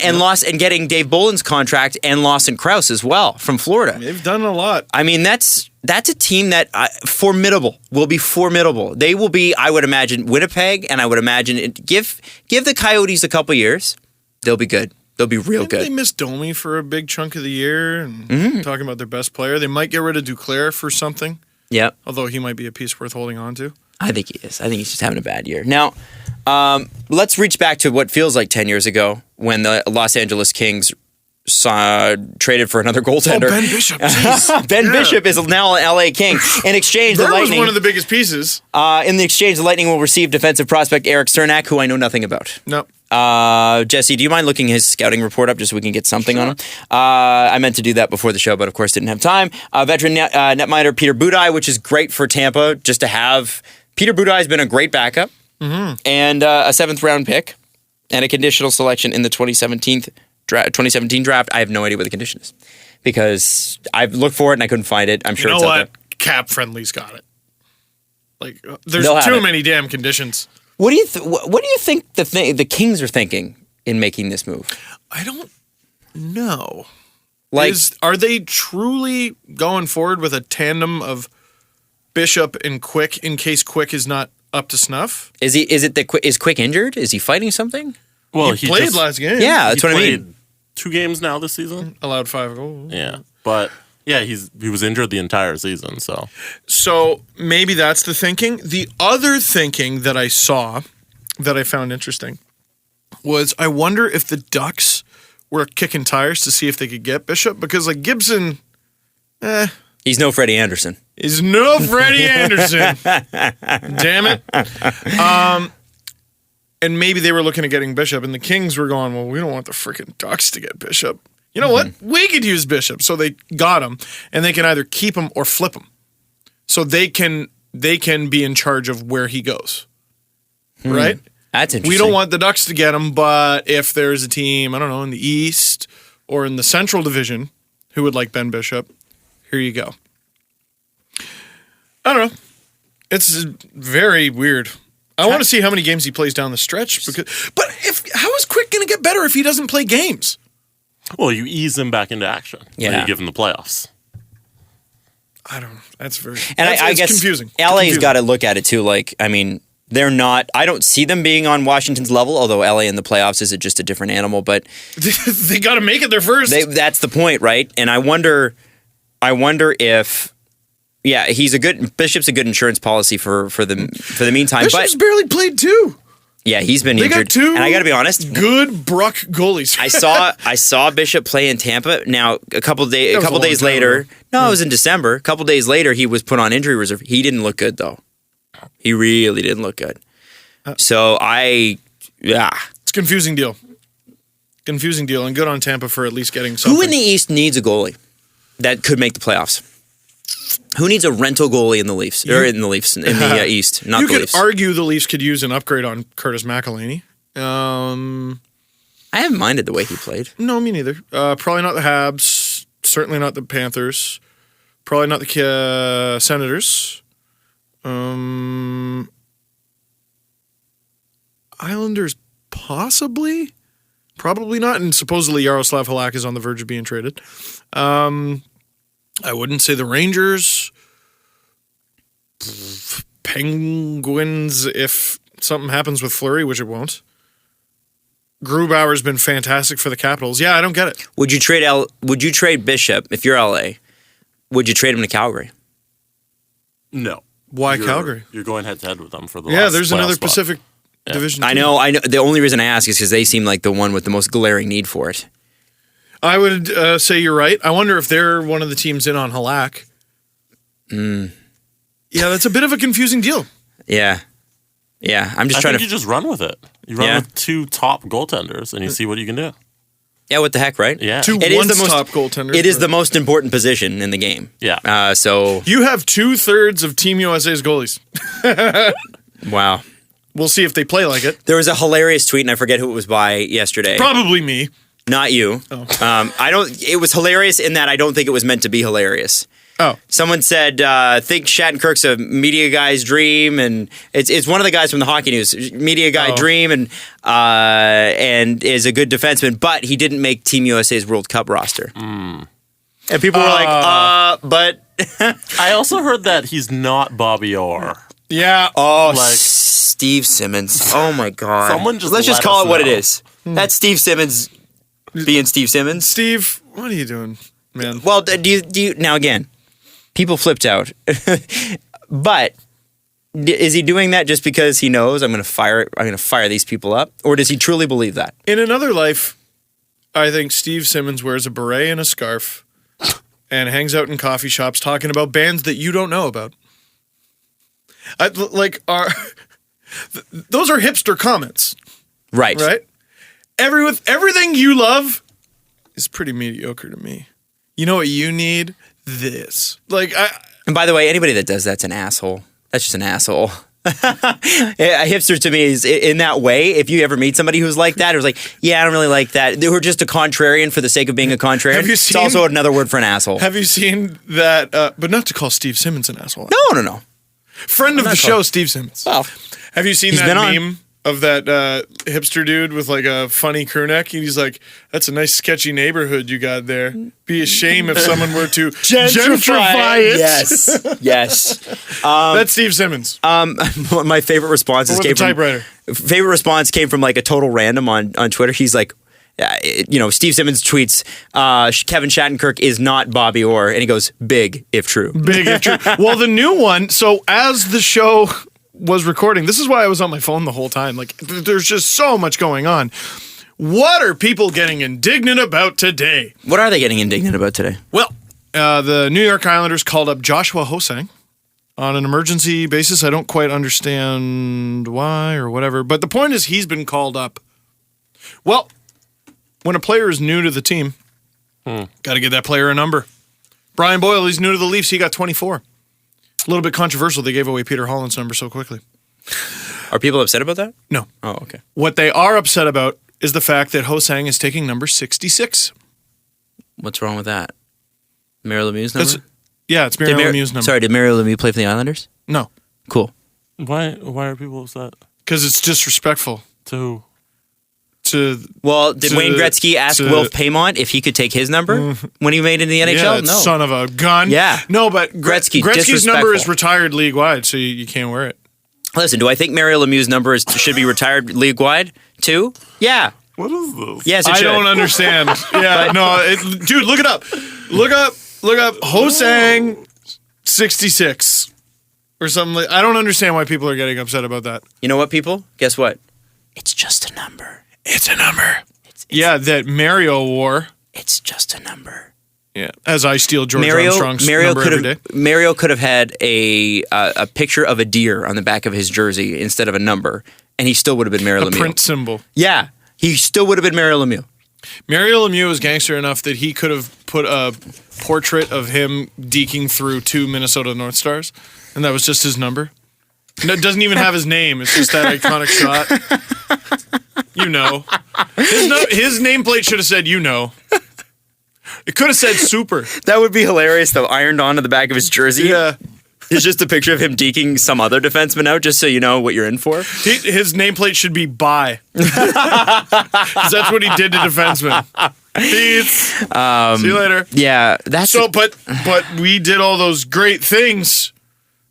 getting Dave Boland's contract and Lawson Krause as well from Florida. They've done a lot. I mean, that's a team that will be formidable. They will be, I would imagine, Winnipeg, and I would imagine give the Coyotes a couple years, they'll be good. They'll be real good. They missed Domi for a big chunk of the year, and talking about their best player. They might get rid of Duclair for something, Yep. although he might be a piece worth holding on to. I think he is. I think he's just having a bad year. Now, let's reach back to what feels like 10 years ago when the Los Angeles Kings traded for another goaltender. Oh, Ben Bishop. Jeez. Ben Bishop is now an LA King. In exchange, the That was Lightning. one of the biggest pieces. In the exchange, the Lightning will receive defensive prospect Eric Cernak, who I know nothing about. No. Jesse, do you mind looking his scouting report up just so we can get something on him? I meant to do that before the show, but of course didn't have time. Veteran netminder Peter Budaj, which is great for Tampa, just to have. Peter Budaj has been a great backup, and a 7th round pick, and a conditional selection in the 2017 draft. I have no idea what the condition is because I've looked for it and I couldn't find it. I'm sure You it's know out what? there. Cap Friendly's got it. Like, there's They'll have too it. many damn conditions. What do you think the Kings are thinking in making this move? I don't know. Like, Are they truly going forward with a tandem of Bishop and Quick in case Quick is not up to snuff? is Quick injured? Is he fighting something? Well, He played just last game. Yeah, that's he what I played mean. 2 games now this season. Allowed 5 goals. Yeah, but yeah, he was injured the entire season. So maybe that's the thinking. The other thinking that I saw that I found interesting was I wonder if the Ducks were kicking tires to see if they could get Bishop because like Gibson He's no Freddie Anderson. is no Freddie Anderson. Damn it. And maybe they were looking at getting Bishop and the Kings were going, well, we don't want the freaking Ducks to get Bishop. You know what? We could use Bishop. So they got him and they can either keep him or flip him. So they can be in charge of where he goes. Right? That's interesting. We don't want the Ducks to get him, but if there's a team, I don't know, in the East or in the Central Division who would like Ben Bishop, here you go. I don't know. It's very weird. I want to see how many games he plays down the stretch. But how is Quick going to get better if he doesn't play games? Well, you ease him back into action. Yeah. And you give him the playoffs. I don't know. That's very... And I it's guess confusing. LA's got to look at it too. Like, I mean, they're not... I don't see them being on Washington's level, although LA in the playoffs is just a different animal, but... They got to make it there first. That's the point, right? And I wonder if... Yeah, Bishop's a good insurance policy for the meantime. Bishop's but barely played too. Yeah, he's been They injured. got two and I got to be honest, good Bruck goalies. I saw Bishop play in Tampa. Now a couple days long later. time ago. No, it was in December. A couple days later, he was put on injury reserve. He didn't look good though. He really didn't look good. It's a confusing deal. Confusing deal, and good on Tampa for at least getting something. Who in the East needs a goalie that could make the playoffs? Who needs a rental goalie in the Leafs? Or in the Leafs, in the East, not you the could Leafs. argue the Leafs could use an upgrade on Curtis McElhinney. I haven't minded the way he played. No, me neither. Probably not the Habs. Certainly not the Panthers. Probably not the Senators. Islanders, possibly. Probably not. And supposedly Yaroslav Halak is on the verge of being traded. I wouldn't say the Rangers. Penguins, if something happens with Fleury, which it won't. Grubauer's been fantastic for the Capitals. Yeah, I don't get it. Would you trade Bishop if you're LA? Would you trade him to Calgary? No. Why Calgary? You're going head to head with them for the Yeah, last there's playoff another spot. Pacific Division. I team. know. The only reason I ask is because they seem like the one with the most glaring need for it. I would say you're right. I wonder if they're one of the teams in on Halak. Yeah, that's a bit of a confusing deal. Yeah. I'm just I trying think to. you just run with it. You run Yeah. with two top goaltenders, and you see what you can do. Yeah, what the heck, right? Yeah. Two It is the most top goaltenders. It is but- the most important position in the game. Yeah. So You have 2/3 of Team USA's goalies. wow. We'll see if they play like it. There was a hilarious tweet, and I forget who it was by yesterday. Probably me. Not you. Oh. I don't. It was hilarious in that I don't think it was meant to be hilarious. Oh. Someone said, think Shattenkirk's a media guy's dream, and it's one of the guys from the Hockey News, media guy dream, and is a good defenseman, but he didn't make Team USA's World Cup roster. And people were like, but I also heard that he's not Bobby Orr. Yeah. Like- Steve Simmons. Oh my God. Someone just Let's just let call us it what it know. is. That's Steve Simmons being Steve Simmons. Steve, what are you doing, man? Well, do you now again? People flipped out, but is he doing that just because he knows I'm going to fire these people up, or does he truly believe that? In another life, I think Steve Simmons wears a beret and a scarf and hangs out in coffee shops talking about bands that you don't know about. Those are hipster comments, Right. right? Everything you love is pretty mediocre to me. You know what you need? This. And by the way, anybody that does that's an asshole. That's just an asshole. A hipster to me is in that way. If you ever meet somebody who's like that, who's like, yeah, I don't really like that. They were just a contrarian for the sake of being a contrarian. Have you It's seen- also another word for an asshole. Have you seen that? But not to call Steve Simmons an asshole. No. Friend of the show, Steve Simmons. Well, Have you seen He's that been on. meme of that hipster dude with like a funny crew neck? He's like, that's a nice sketchy neighborhood you got there. Be a shame if someone were to gentrify it. Yes. That's Steve Simmons. My favorite responses With came the typewriter. Favorite response came from like a total random on Twitter. He's like, Steve Simmons tweets, Kevin Shattenkirk is not Bobby Orr, and he goes, big if true. Big if true. Well, the new one, so as the show was recording, this is why I was on my phone the whole time. Like, there's just so much going on. What are people getting indignant about today? What are they getting indignant about today? Well, the New York Islanders called up Joshua Hosang on an emergency basis. I don't quite understand why or whatever, but the point is he's been called up. Well, when a player is new to the team, got to give that player a number. Brian Boyle, he's new to the Leafs. He got 24. A little bit controversial. They gave away Peter Holland's number so quickly. Are people upset about that? No. Oh, okay. What they are upset about is the fact that Hosang is taking number 66. What's wrong with that? Mario Lemieux's number? It's Mario Lemieux's number. Sorry, did Mario Lemieux play for the Islanders? No. Cool. Why are people upset? Because it's disrespectful. To Well, did Wayne Gretzky ask Wilf Paymont if he could take his number when he made it in the NHL? Yeah, No. son of a gun. Yeah. No, but Gretzky's Gretzky's number is disrespectful. retired league-wide, so you can't wear it. Listen, do I think Mario Lemieux's number should be retired league-wide too? Yeah. what is this? Yes, it I should. don't understand. Yeah, dude, look it up. Look up Hosang 66 or something like. I don't understand why people are getting upset about that. You know what, people? Guess what? It's just a number. It's a number. That Mario wore. It's just a number. Yeah, as I steal George Armstrong's number every day. Mario could have had a picture of a deer on the back of his jersey instead of a number, and he still would have been Mario Lemieux. Print symbol. Yeah, he still would have been Mario Lemieux. Mario Lemieux was gangster enough that he could have put a portrait of him deking through 2 Minnesota North Stars, and that was just his number. No, it doesn't even have his name. It's just that iconic shot. His nameplate should have said, It could have said super. That would be hilarious, though, ironed onto the back of his jersey. Yeah. It's just a picture of him deking some other defenseman out, just so you know what you're in for. His nameplate should be bye. 'Cause that's what he did to defensemen. Peace. See you later. Yeah, that's So, but we did all those great things.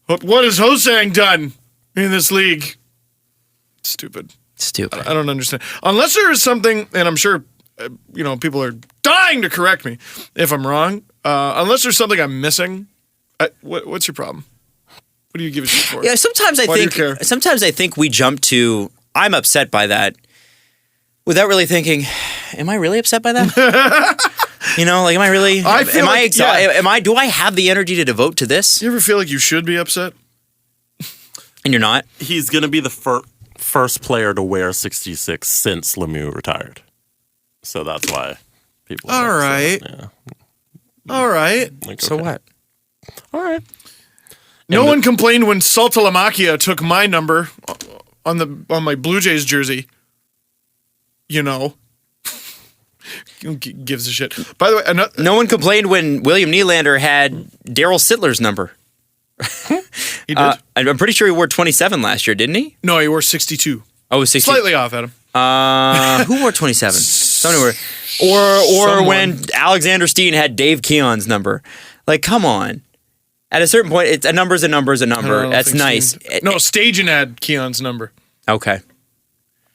But what has Hosang done in this league? Stupid. stupid. I don't understand. Unless there is something, and I'm sure, people are dying to correct me if I'm wrong. Unless there's something I'm missing. What's your problem? What do you give a shit for? Yeah, sometimes Why do you care? I think we jump to I'm upset by that without really thinking, am I really upset by that? Am I really do I have the energy to devote to this? You ever feel like you should be upset? And you're not? He's going to be the first player to wear 66 since Lemieux retired. So that's why people are All upset. right. Yeah. All right. Like, So okay. what? All right. No one complained when Saltalamacchia took my number on my Blue Jays jersey. Who gives a shit? By the way, No one complained when William Nylander had Daryl Sittler's number. he did. I'm pretty sure he wore 27 last year, didn't he? No, he wore 62. Oh, it was 60. Slightly off, Adam. Who wore 27? Somebody or when Alexander Steen had Dave Keon's number. Like, come on. At a certain point, it's a number's a number's a I number. don't That's think nice. No, Stajan had Keon's number. Okay.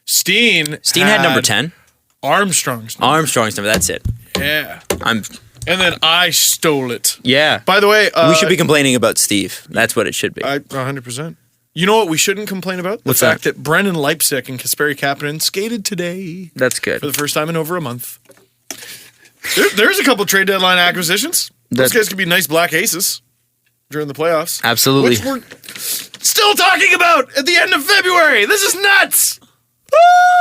Steen had number 10. Armstrong's number. Armstrong's number. That's it. Yeah. And then I stole it. Yeah. By the way, We should be complaining about Steve. That's what it should be. 100%. You know what we shouldn't complain about? What's the fact that? that Brennan Leipzig and Kasperi Kapanen skated today That's good. for the first time in over a month. There's a couple trade deadline acquisitions. Those guys could be nice black aces during the playoffs. Absolutely. Which we're still talking about at the end of February. This is nuts.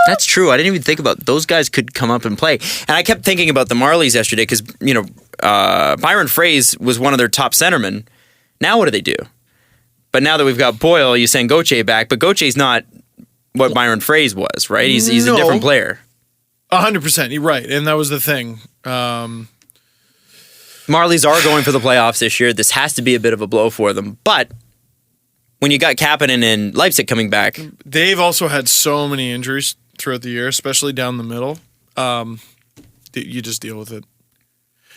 That's true. I didn't even think about those guys could come up and play. And I kept thinking about the Marlies yesterday because, Byron Frais was one of their top centermen. Now what do they do? But now that we've got Boyle, you're saying Gauthier back, but Gautier's not what Byron Frais was, right? He's a different player. 100%. You're right. And that was the thing. Marlies are going for the playoffs this year. This has to be a bit of a blow for them. But when you got Kapanen and Leipzig coming back, They've also had so many injuries throughout the year, especially down the middle. You just deal with it.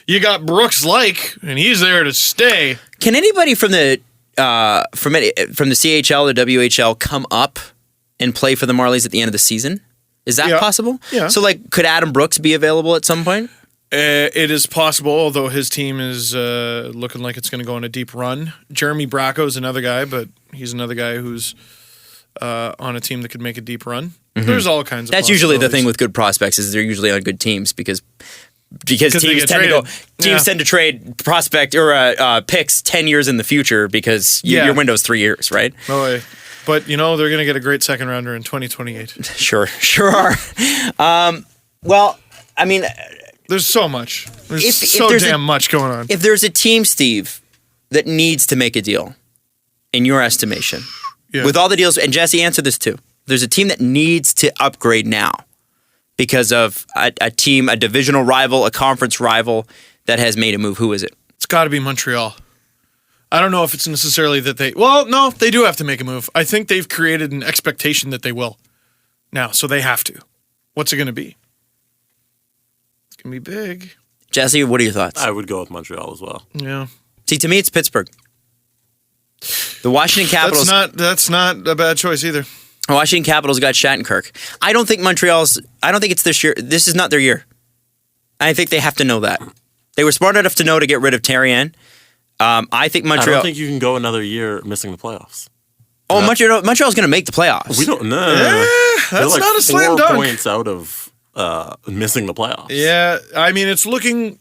You got Brooks Lake, and he's there to stay. can anybody from the CHL or WHL come up and play for the Marlies at the end of the season? Is that possible? Yeah. So, could Adam Brooks be available at some point? It is possible, although his team is looking like it's going to go on a deep run. Jeremy Bracco is another guy, but he's another guy who's on a team that could make a deep run. Mm-hmm. There's all kinds of That's usually the thing possibilities. with good prospects is they're usually on good teams because they teams get tend traded. to trade prospect or picks 10 years in the future because your window's 3 years, right? Oh, but they're going to get a great second rounder in 2028. Sure are. Well, I mean, There's so much. There's If so there's damn much going on. if there's a team, Steve, that needs to make a deal, in your estimation, Yeah. with all the deals, and Jesse, answer this too. There's a team that needs to upgrade now because of a team, a divisional rival, a conference rival that has made a move. Who is it? It's got to be Montreal. I don't know if it's necessarily that they... Well, no, they do have to make a move. I think they've created an expectation that they will now, so they have to. What's it going to be? It's going to be big. Jesse, what are your thoughts? I would go with Montreal as well. Yeah. See, to me, it's Pittsburgh. The Washington Capitals... That's not a bad choice either. The Washington Capitals got Shattenkirk. I don't think it's this year. This is not their year. I think they have to know that. They were smart enough to know to get rid of Therrien. I think Montreal... I don't think you can go another year missing the playoffs. Oh, Montreal's going to make the playoffs. We don't know. That's not a slam dunk. 4 points out of missing the playoffs. Yeah, I mean, it's looking...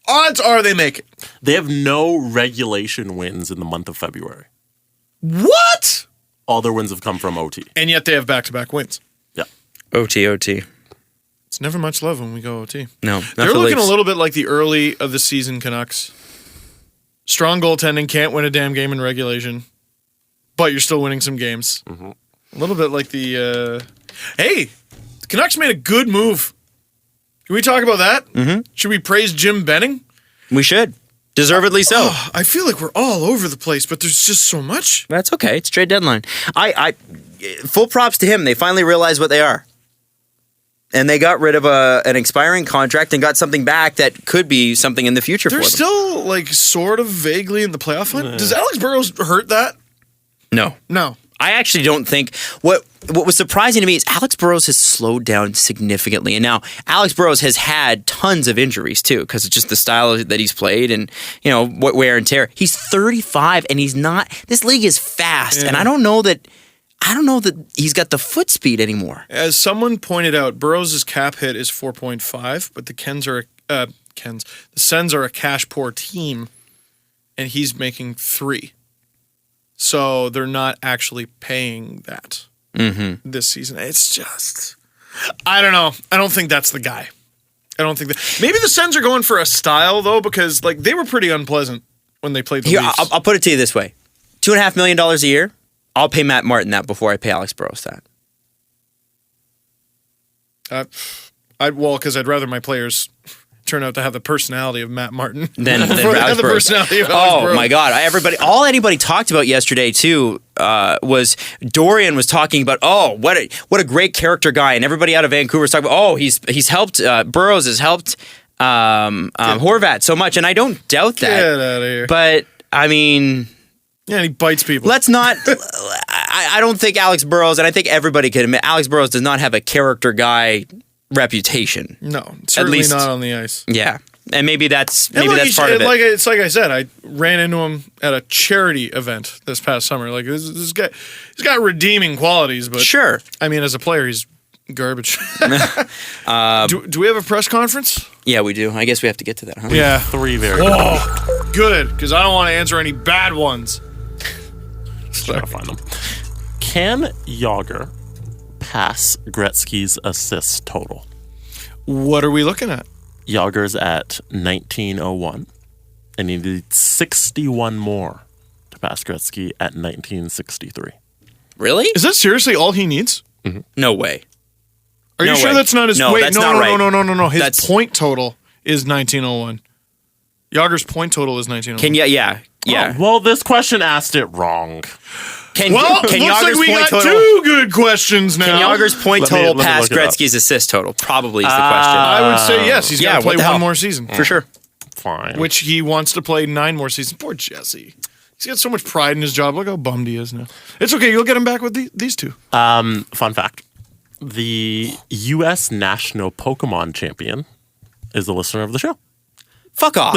Odds are they make it. They have no regulation wins in the month of February. What? All their wins have come from OT. And yet they have back-to-back wins. Yeah. OT. It's never much love when we go OT. No, they're looking a little bit like the early of the season Canucks. Strong goaltending, can't win a damn game in regulation, but you're still winning some games. Mm-hmm. A little bit like the... Hey, the Canucks made a good move. Can we talk about that? Mm-hmm. Should we praise Jim Benning? We should. Deservedly so. Oh, I feel like we're all over the place, but there's just so much. That's okay. It's trade deadline. I full props to him. They finally realized what they are. And they got rid of an expiring contract and got something back that could be something in the future for them. They're still, like, sort of vaguely in the playoff hunt. Does Alex Burrows hurt that? No. I actually don't think... What was surprising to me is Alex Burrows has slowed down significantly. And now, Alex Burrows has had tons of injuries, too, because it's just the style that he's played and, what wear and tear. He's 35, and he's not... This league is fast, and I don't know that he's got the foot speed anymore. As someone pointed out, Burrows' cap hit is 4.5, but the Sens are a cash poor team, and he's making 3. So they're not actually paying that this season. It's just, I don't know. I don't think that's the guy. I don't think that. Maybe the Sens are going for a style though, because like they were pretty unpleasant when they played the Leafs. I'll put it to you this way: $2.5 million a year. I'll pay Matt Martin that before I pay Alex Burrows that. Because I'd rather my players turn out to have the personality of Matt Martin than Alex Burrows. Oh my God! All anybody talked about yesterday too was Dorian was talking about what a great character guy, and everybody out of Vancouver was talking about he's helped Burrows has helped Horvat so much, and I don't doubt that. Get out of here! But I mean. Yeah, and he bites people. Let's not... I don't think Alex Burrows, and I think everybody could admit, Alex Burrows does not have a character guy reputation. No, certainly not on the ice. Yeah, and maybe that's part of it. It's like I said, I ran into him at a charity event this past summer. Like this guy, he's got redeeming qualities, but sure. I mean, as a player, he's garbage. Do we have a press conference? Yeah, we do. I guess we have to get to that, huh? Yeah, 3 very good. Good, because I don't want to answer any bad ones. Trying to find them. Can Jágr pass Gretzky's assist total? What are we looking at? Jágr's at 1901, and he needs 61 more to pass Gretzky at 1963. Really? Is that seriously all he needs? Mm-hmm. No way. Are you sure that's not his... No, that's not right. No. His point total is 1901. Jágr's point total is 1901. Yeah. Oh, well, this question asked it wrong. Can looks Jágr's like we got total, 2 good questions now. Can Jágr's point total let me pass look it up. Gretzky's assist total? Probably is the question. I would say yes. He's got to play one more season. For sure. Fine. Which he wants to play 9 more seasons. Poor Jesse. He's got so much pride in his job. Look how bummed he is now. It's okay. You'll get him back with these 2. Fun fact. The U.S. National Pokemon Champion is the listener of the show. Fuck off.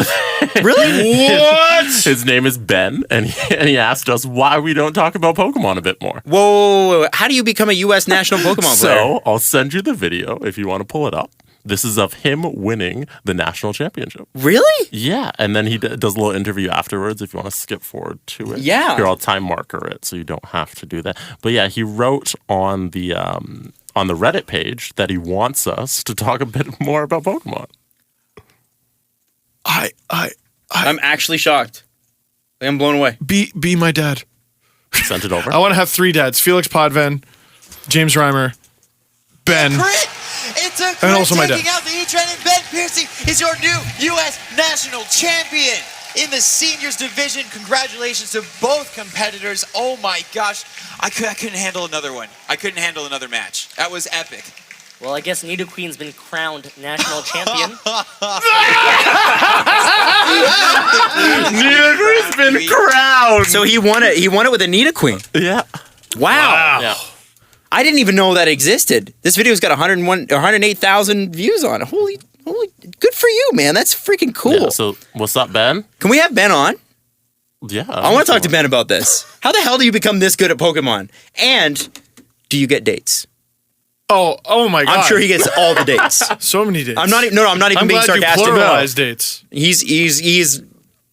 Really? What? His name is Ben, and he asked us why we don't talk about Pokemon a bit more. Whoa. How do you become a U.S. national Pokemon player? So, I'll send you the video if you want to pull it up. This is of him winning the national championship. Really? Yeah, and then he does a little interview afterwards if you want to skip forward to it. Yeah. Here, I'll time marker it so you don't have to do that. But yeah, he wrote on the Reddit page that he wants us to talk a bit more about Pokemon. I'm actually shocked. I'm blown away. Be my dad. Sent it over. I want to have 3 dads. Felix Podven, James Reimer, Ben. It's a And also my dad. Taking out the E-Train, and Ben Piercy is your new U.S. national champion in the seniors division. Congratulations to both competitors. Oh my gosh, I couldn't handle another one. I couldn't handle another match. That was epic. Well, I guess Nido Queen's been crowned national champion. Nido Queen's been crowned. So he won it. He won it with a Nido Queen. Yeah. Wow. Yeah. I didn't even know that existed. This video's got 108,000 views on it. Holy, good for you, man. That's freaking cool. Yeah, so what's up, Ben? Can we have Ben on? Yeah. I want to talk to Ben about this. How the hell do you become this good at Pokemon? And do you get dates? Oh my God. I'm sure he gets all the dates. So many dates. I'm not even being sarcastic. I'm glad you pluralized dates.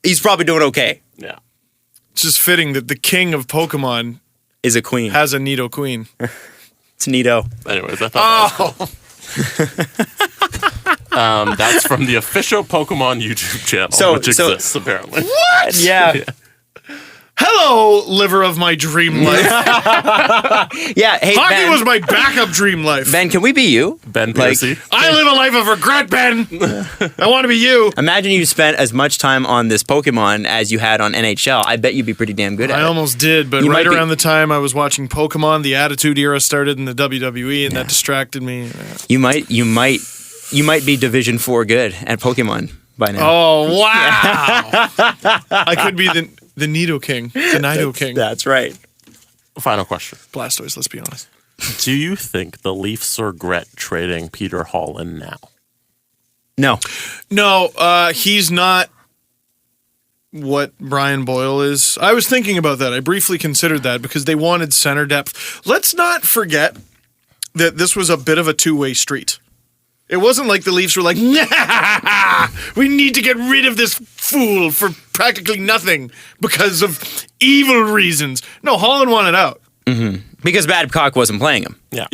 He's probably doing okay. Yeah. It's just fitting that the king of Pokemon Is a queen. has a Nido Queen. It's Nido. Anyways, I thought that was cool. That's from the official Pokemon YouTube channel, which exists, apparently. What? Yeah. Hello, liver of my dream life. Yeah. Hey, Hockey Ben. was my backup dream life. Ben, can we be you? Ben Piercy. I live a life of regret, Ben. I want to be you. Imagine you spent as much time on this Pokemon as you had on NHL. I bet you'd be pretty damn good at I it. almost did, but You right might be- around the time I was watching Pokemon, the Attitude Era started in the WWE, and that distracted me. You might be Division 4 good at Pokemon by now. Oh, wow. I could be the Nido King, the Nido King. That's right. Final question. Blastoise, let's be honest. Do you think the Leafs regret trading Peter Holland now? No. No, he's not what Brian Boyle is. I was thinking about that. I briefly considered that because they wanted center depth. Let's not forget that this was a bit of a two-way street. It wasn't like the Leafs were like, nah, we need to get rid of this fool for practically nothing because of evil reasons. No, Holland wanted out. Mm-hmm. Because Babcock wasn't playing him. Yeah.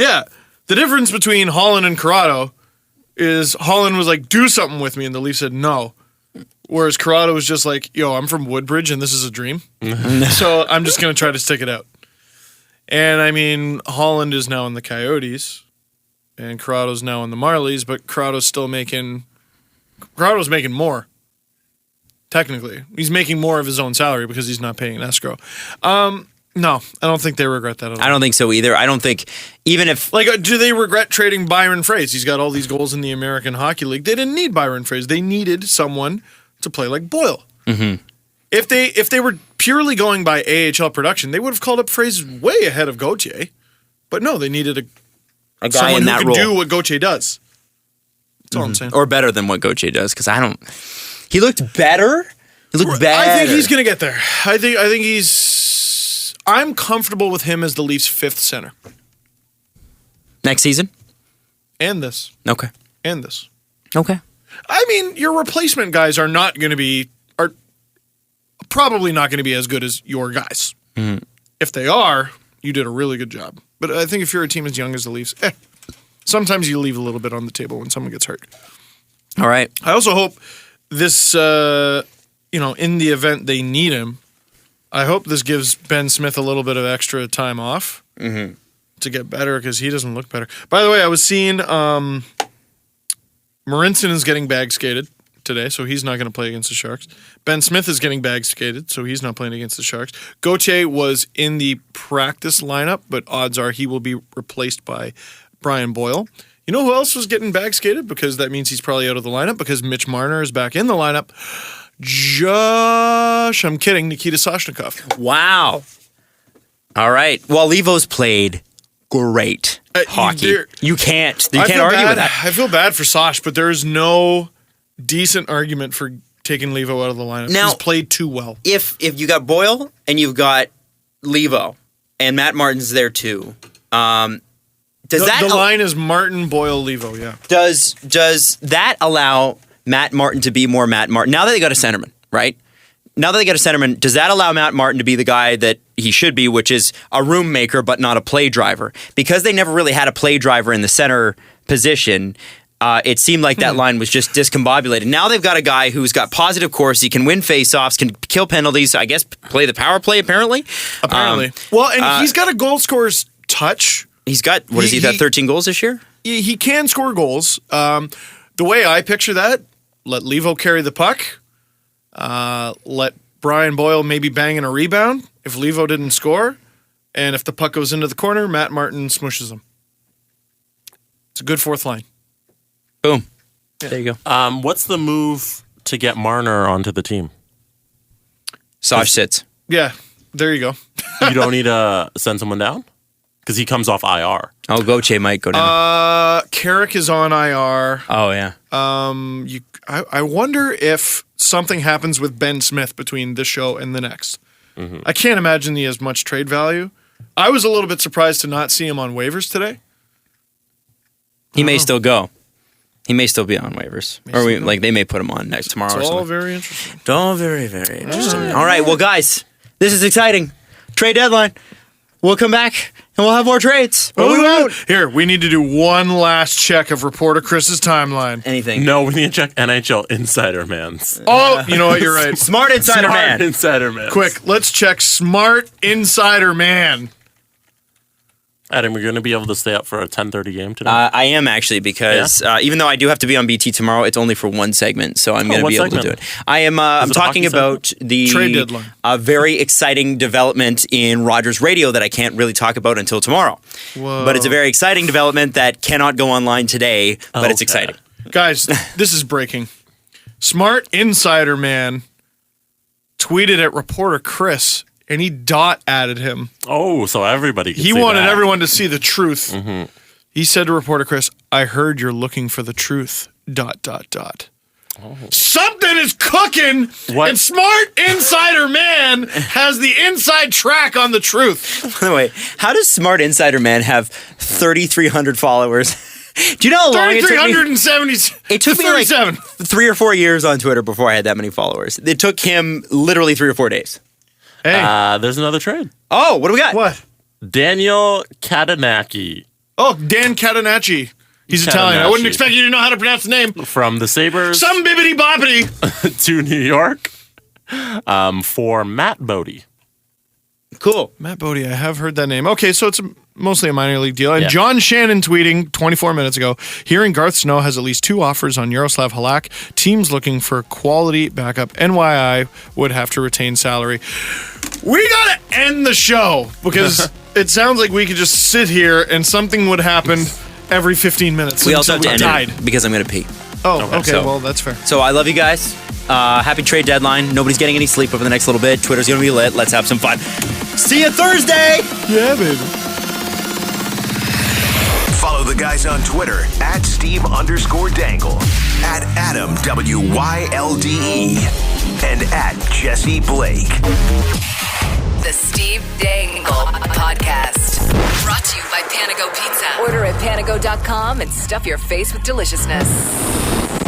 The difference between Holland and Corrado is Holland was like, do something with me, and the Leafs said no. Whereas Corrado was just like, yo, I'm from Woodbridge, and this is a dream. So I'm just going to try to stick it out. And I mean, Holland is now in the Coyotes. And Corrado's now in the Marlies, but Corrado's making more. Technically. He's making more of his own salary because he's not paying an escrow. No, I don't think they regret that at all. I don't think so either. I don't think, even if... Like, do they regret trading Byron Frais? He's got all these goals in the American Hockey League. They didn't need Byron Frais. They needed someone to play like Boyle. Mm-hmm. If they were purely going by AHL production, they would have called up Frais way ahead of Gauthier. But no, they needed a guy someone in that who role. can do what Gauthier does. That's all I'm saying. Or better than what Gauthier does, because I don't... He looked better? He looked better. I think he's going to get there. I think he's... I'm comfortable with him as the Leafs' fifth center. Next season? And this. Okay. And this. Okay. I mean, your replacement guys are probably not going to be as good as your guys. Mm-hmm. If they are, you did a really good job. But I think if you're a team as young as the Leafs, sometimes you leave a little bit on the table when someone gets hurt. All right. I also hope this, in the event they need him, I hope this gives Ben Smith a little bit of extra time off to get better because he doesn't look better. By the way, I was seeing Marincin is getting bag skated today, so he's not going to play against the Sharks. Ben Smith is getting bag skated, so he's not playing against the Sharks. Gauthier was in the practice lineup, but odds are he will be replaced by Brian Boyle. You know who else was getting bag skated? Because that means he's probably out of the lineup because Mitch Marner is back in the lineup. I'm kidding, Nikita Soshnikov. Wow. All right. Well, Levo's played great hockey. You can't argue with that. I feel bad for Sosh, but there is no decent argument for taking Levo out of the lineup. Now, he's played too well. If you got Boyle and you've got Levo and Matt Martin's there too, the line is Martin, Boyle, Levo, yeah. Does that allow Matt Martin to be more Matt Martin? Now that they got a centerman, right? Now that they got a centerman, does that allow Matt Martin to be the guy that he should be, which is a room maker but not a play driver? Because they never really had a play driver in the center position, it seemed like that line was just discombobulated. Now they've got a guy who's got positive course, he can win faceoffs, can kill penalties, I guess play the power play apparently. Well, and he's got a goal scorer's touch. He's got, got 13 goals this year? he can score goals. The way I picture that, let Levo carry the puck. Let Brian Boyle maybe bang in a rebound if Levo didn't score. And if the puck goes into the corner, Matt Martin smooshes him. It's a good fourth line. Boom. Yeah. There you go. What's the move to get Marner onto the team? Saj sits. Yeah, there you go. You don't need to send someone down? Because he comes off IR. Oh, Gauthier might go down. Carrick is on IR. Oh, yeah. I wonder if something happens with Ben Smith between this show and the next. Mm-hmm. I can't imagine he has much trade value. I was a little bit surprised to not see him on waivers today. He may still go. He may still be on waivers. They may put him on tomorrow or something. It's all very interesting. It's all very, very interesting. All right, well, guys, this is exciting. Trade deadline. We'll come back and we'll have more trades. But we won't. Here, we need to do one last check of reporter Chris's timeline. Anything. No, we need to check NHL Insider Man's. Oh, you know what? You're right. Smart Insider Man. Insider Man. Quick, let's check Smart Insider Man. Adam, you're going to be able to stay up for a 10:30 game today? I am actually because even though I do have to be on BT tomorrow, it's only for one segment, so I'm going to be able to do it. I am. I'm talking about the trade deadline. Very exciting development in Rogers Radio that I can't really talk about until tomorrow. Whoa. But it's a very exciting development that cannot go online today, but it's exciting. Guys, this is breaking. Smart Insider Man tweeted at reporter Chris. And he added him. Oh, so everybody can He see wanted that. everyone to see the truth. Mm-hmm. He said to reporter Chris, I heard you're looking for the truth, ... Oh. Something is cooking, What? and Smart Insider Man has the inside track on the truth. By the way, how does Smart Insider Man have 3,300 followers? Do you know how long it took me? 3,370. It took me like 37. 3 or 4 years on Twitter before I had that many followers. It took him literally 3 or 4 days. Hey. There's another trade. Oh, what do we got? What? Daniel Catanacci. Oh, Dan Catanacci. He's Italian. I wouldn't expect you to know how to pronounce the name. From the Sabres. Some bibbity boppity. To New York. For Matt Bodie. Cool. Matt Bodie, I have heard that name. Okay, so it's mostly a minor league deal. And Yeah. John Shannon tweeting 24 minutes ago, hearing Garth Snow has at least 2 offers on Yaroslav Halak. Teams looking for quality backup. NYI would have to retain salary. We got to end the show because it sounds like we could just sit here and something would happen every 15 minutes. We also have to end died. it because I'm going to pee. Oh, okay. So- Well, that's fair. So I love you guys. Happy trade deadline. Nobody's getting any sleep over the next little bit. Twitter's going to be lit. Let's have some fun. See you Thursday. Yeah, baby. Follow the guys on Twitter at Steve_Dangle, at Adam WYLDE, and at Jesse Blake. The Steve Dangle Podcast. Brought to you by Panago Pizza. Order at panago.com and stuff your face with deliciousness.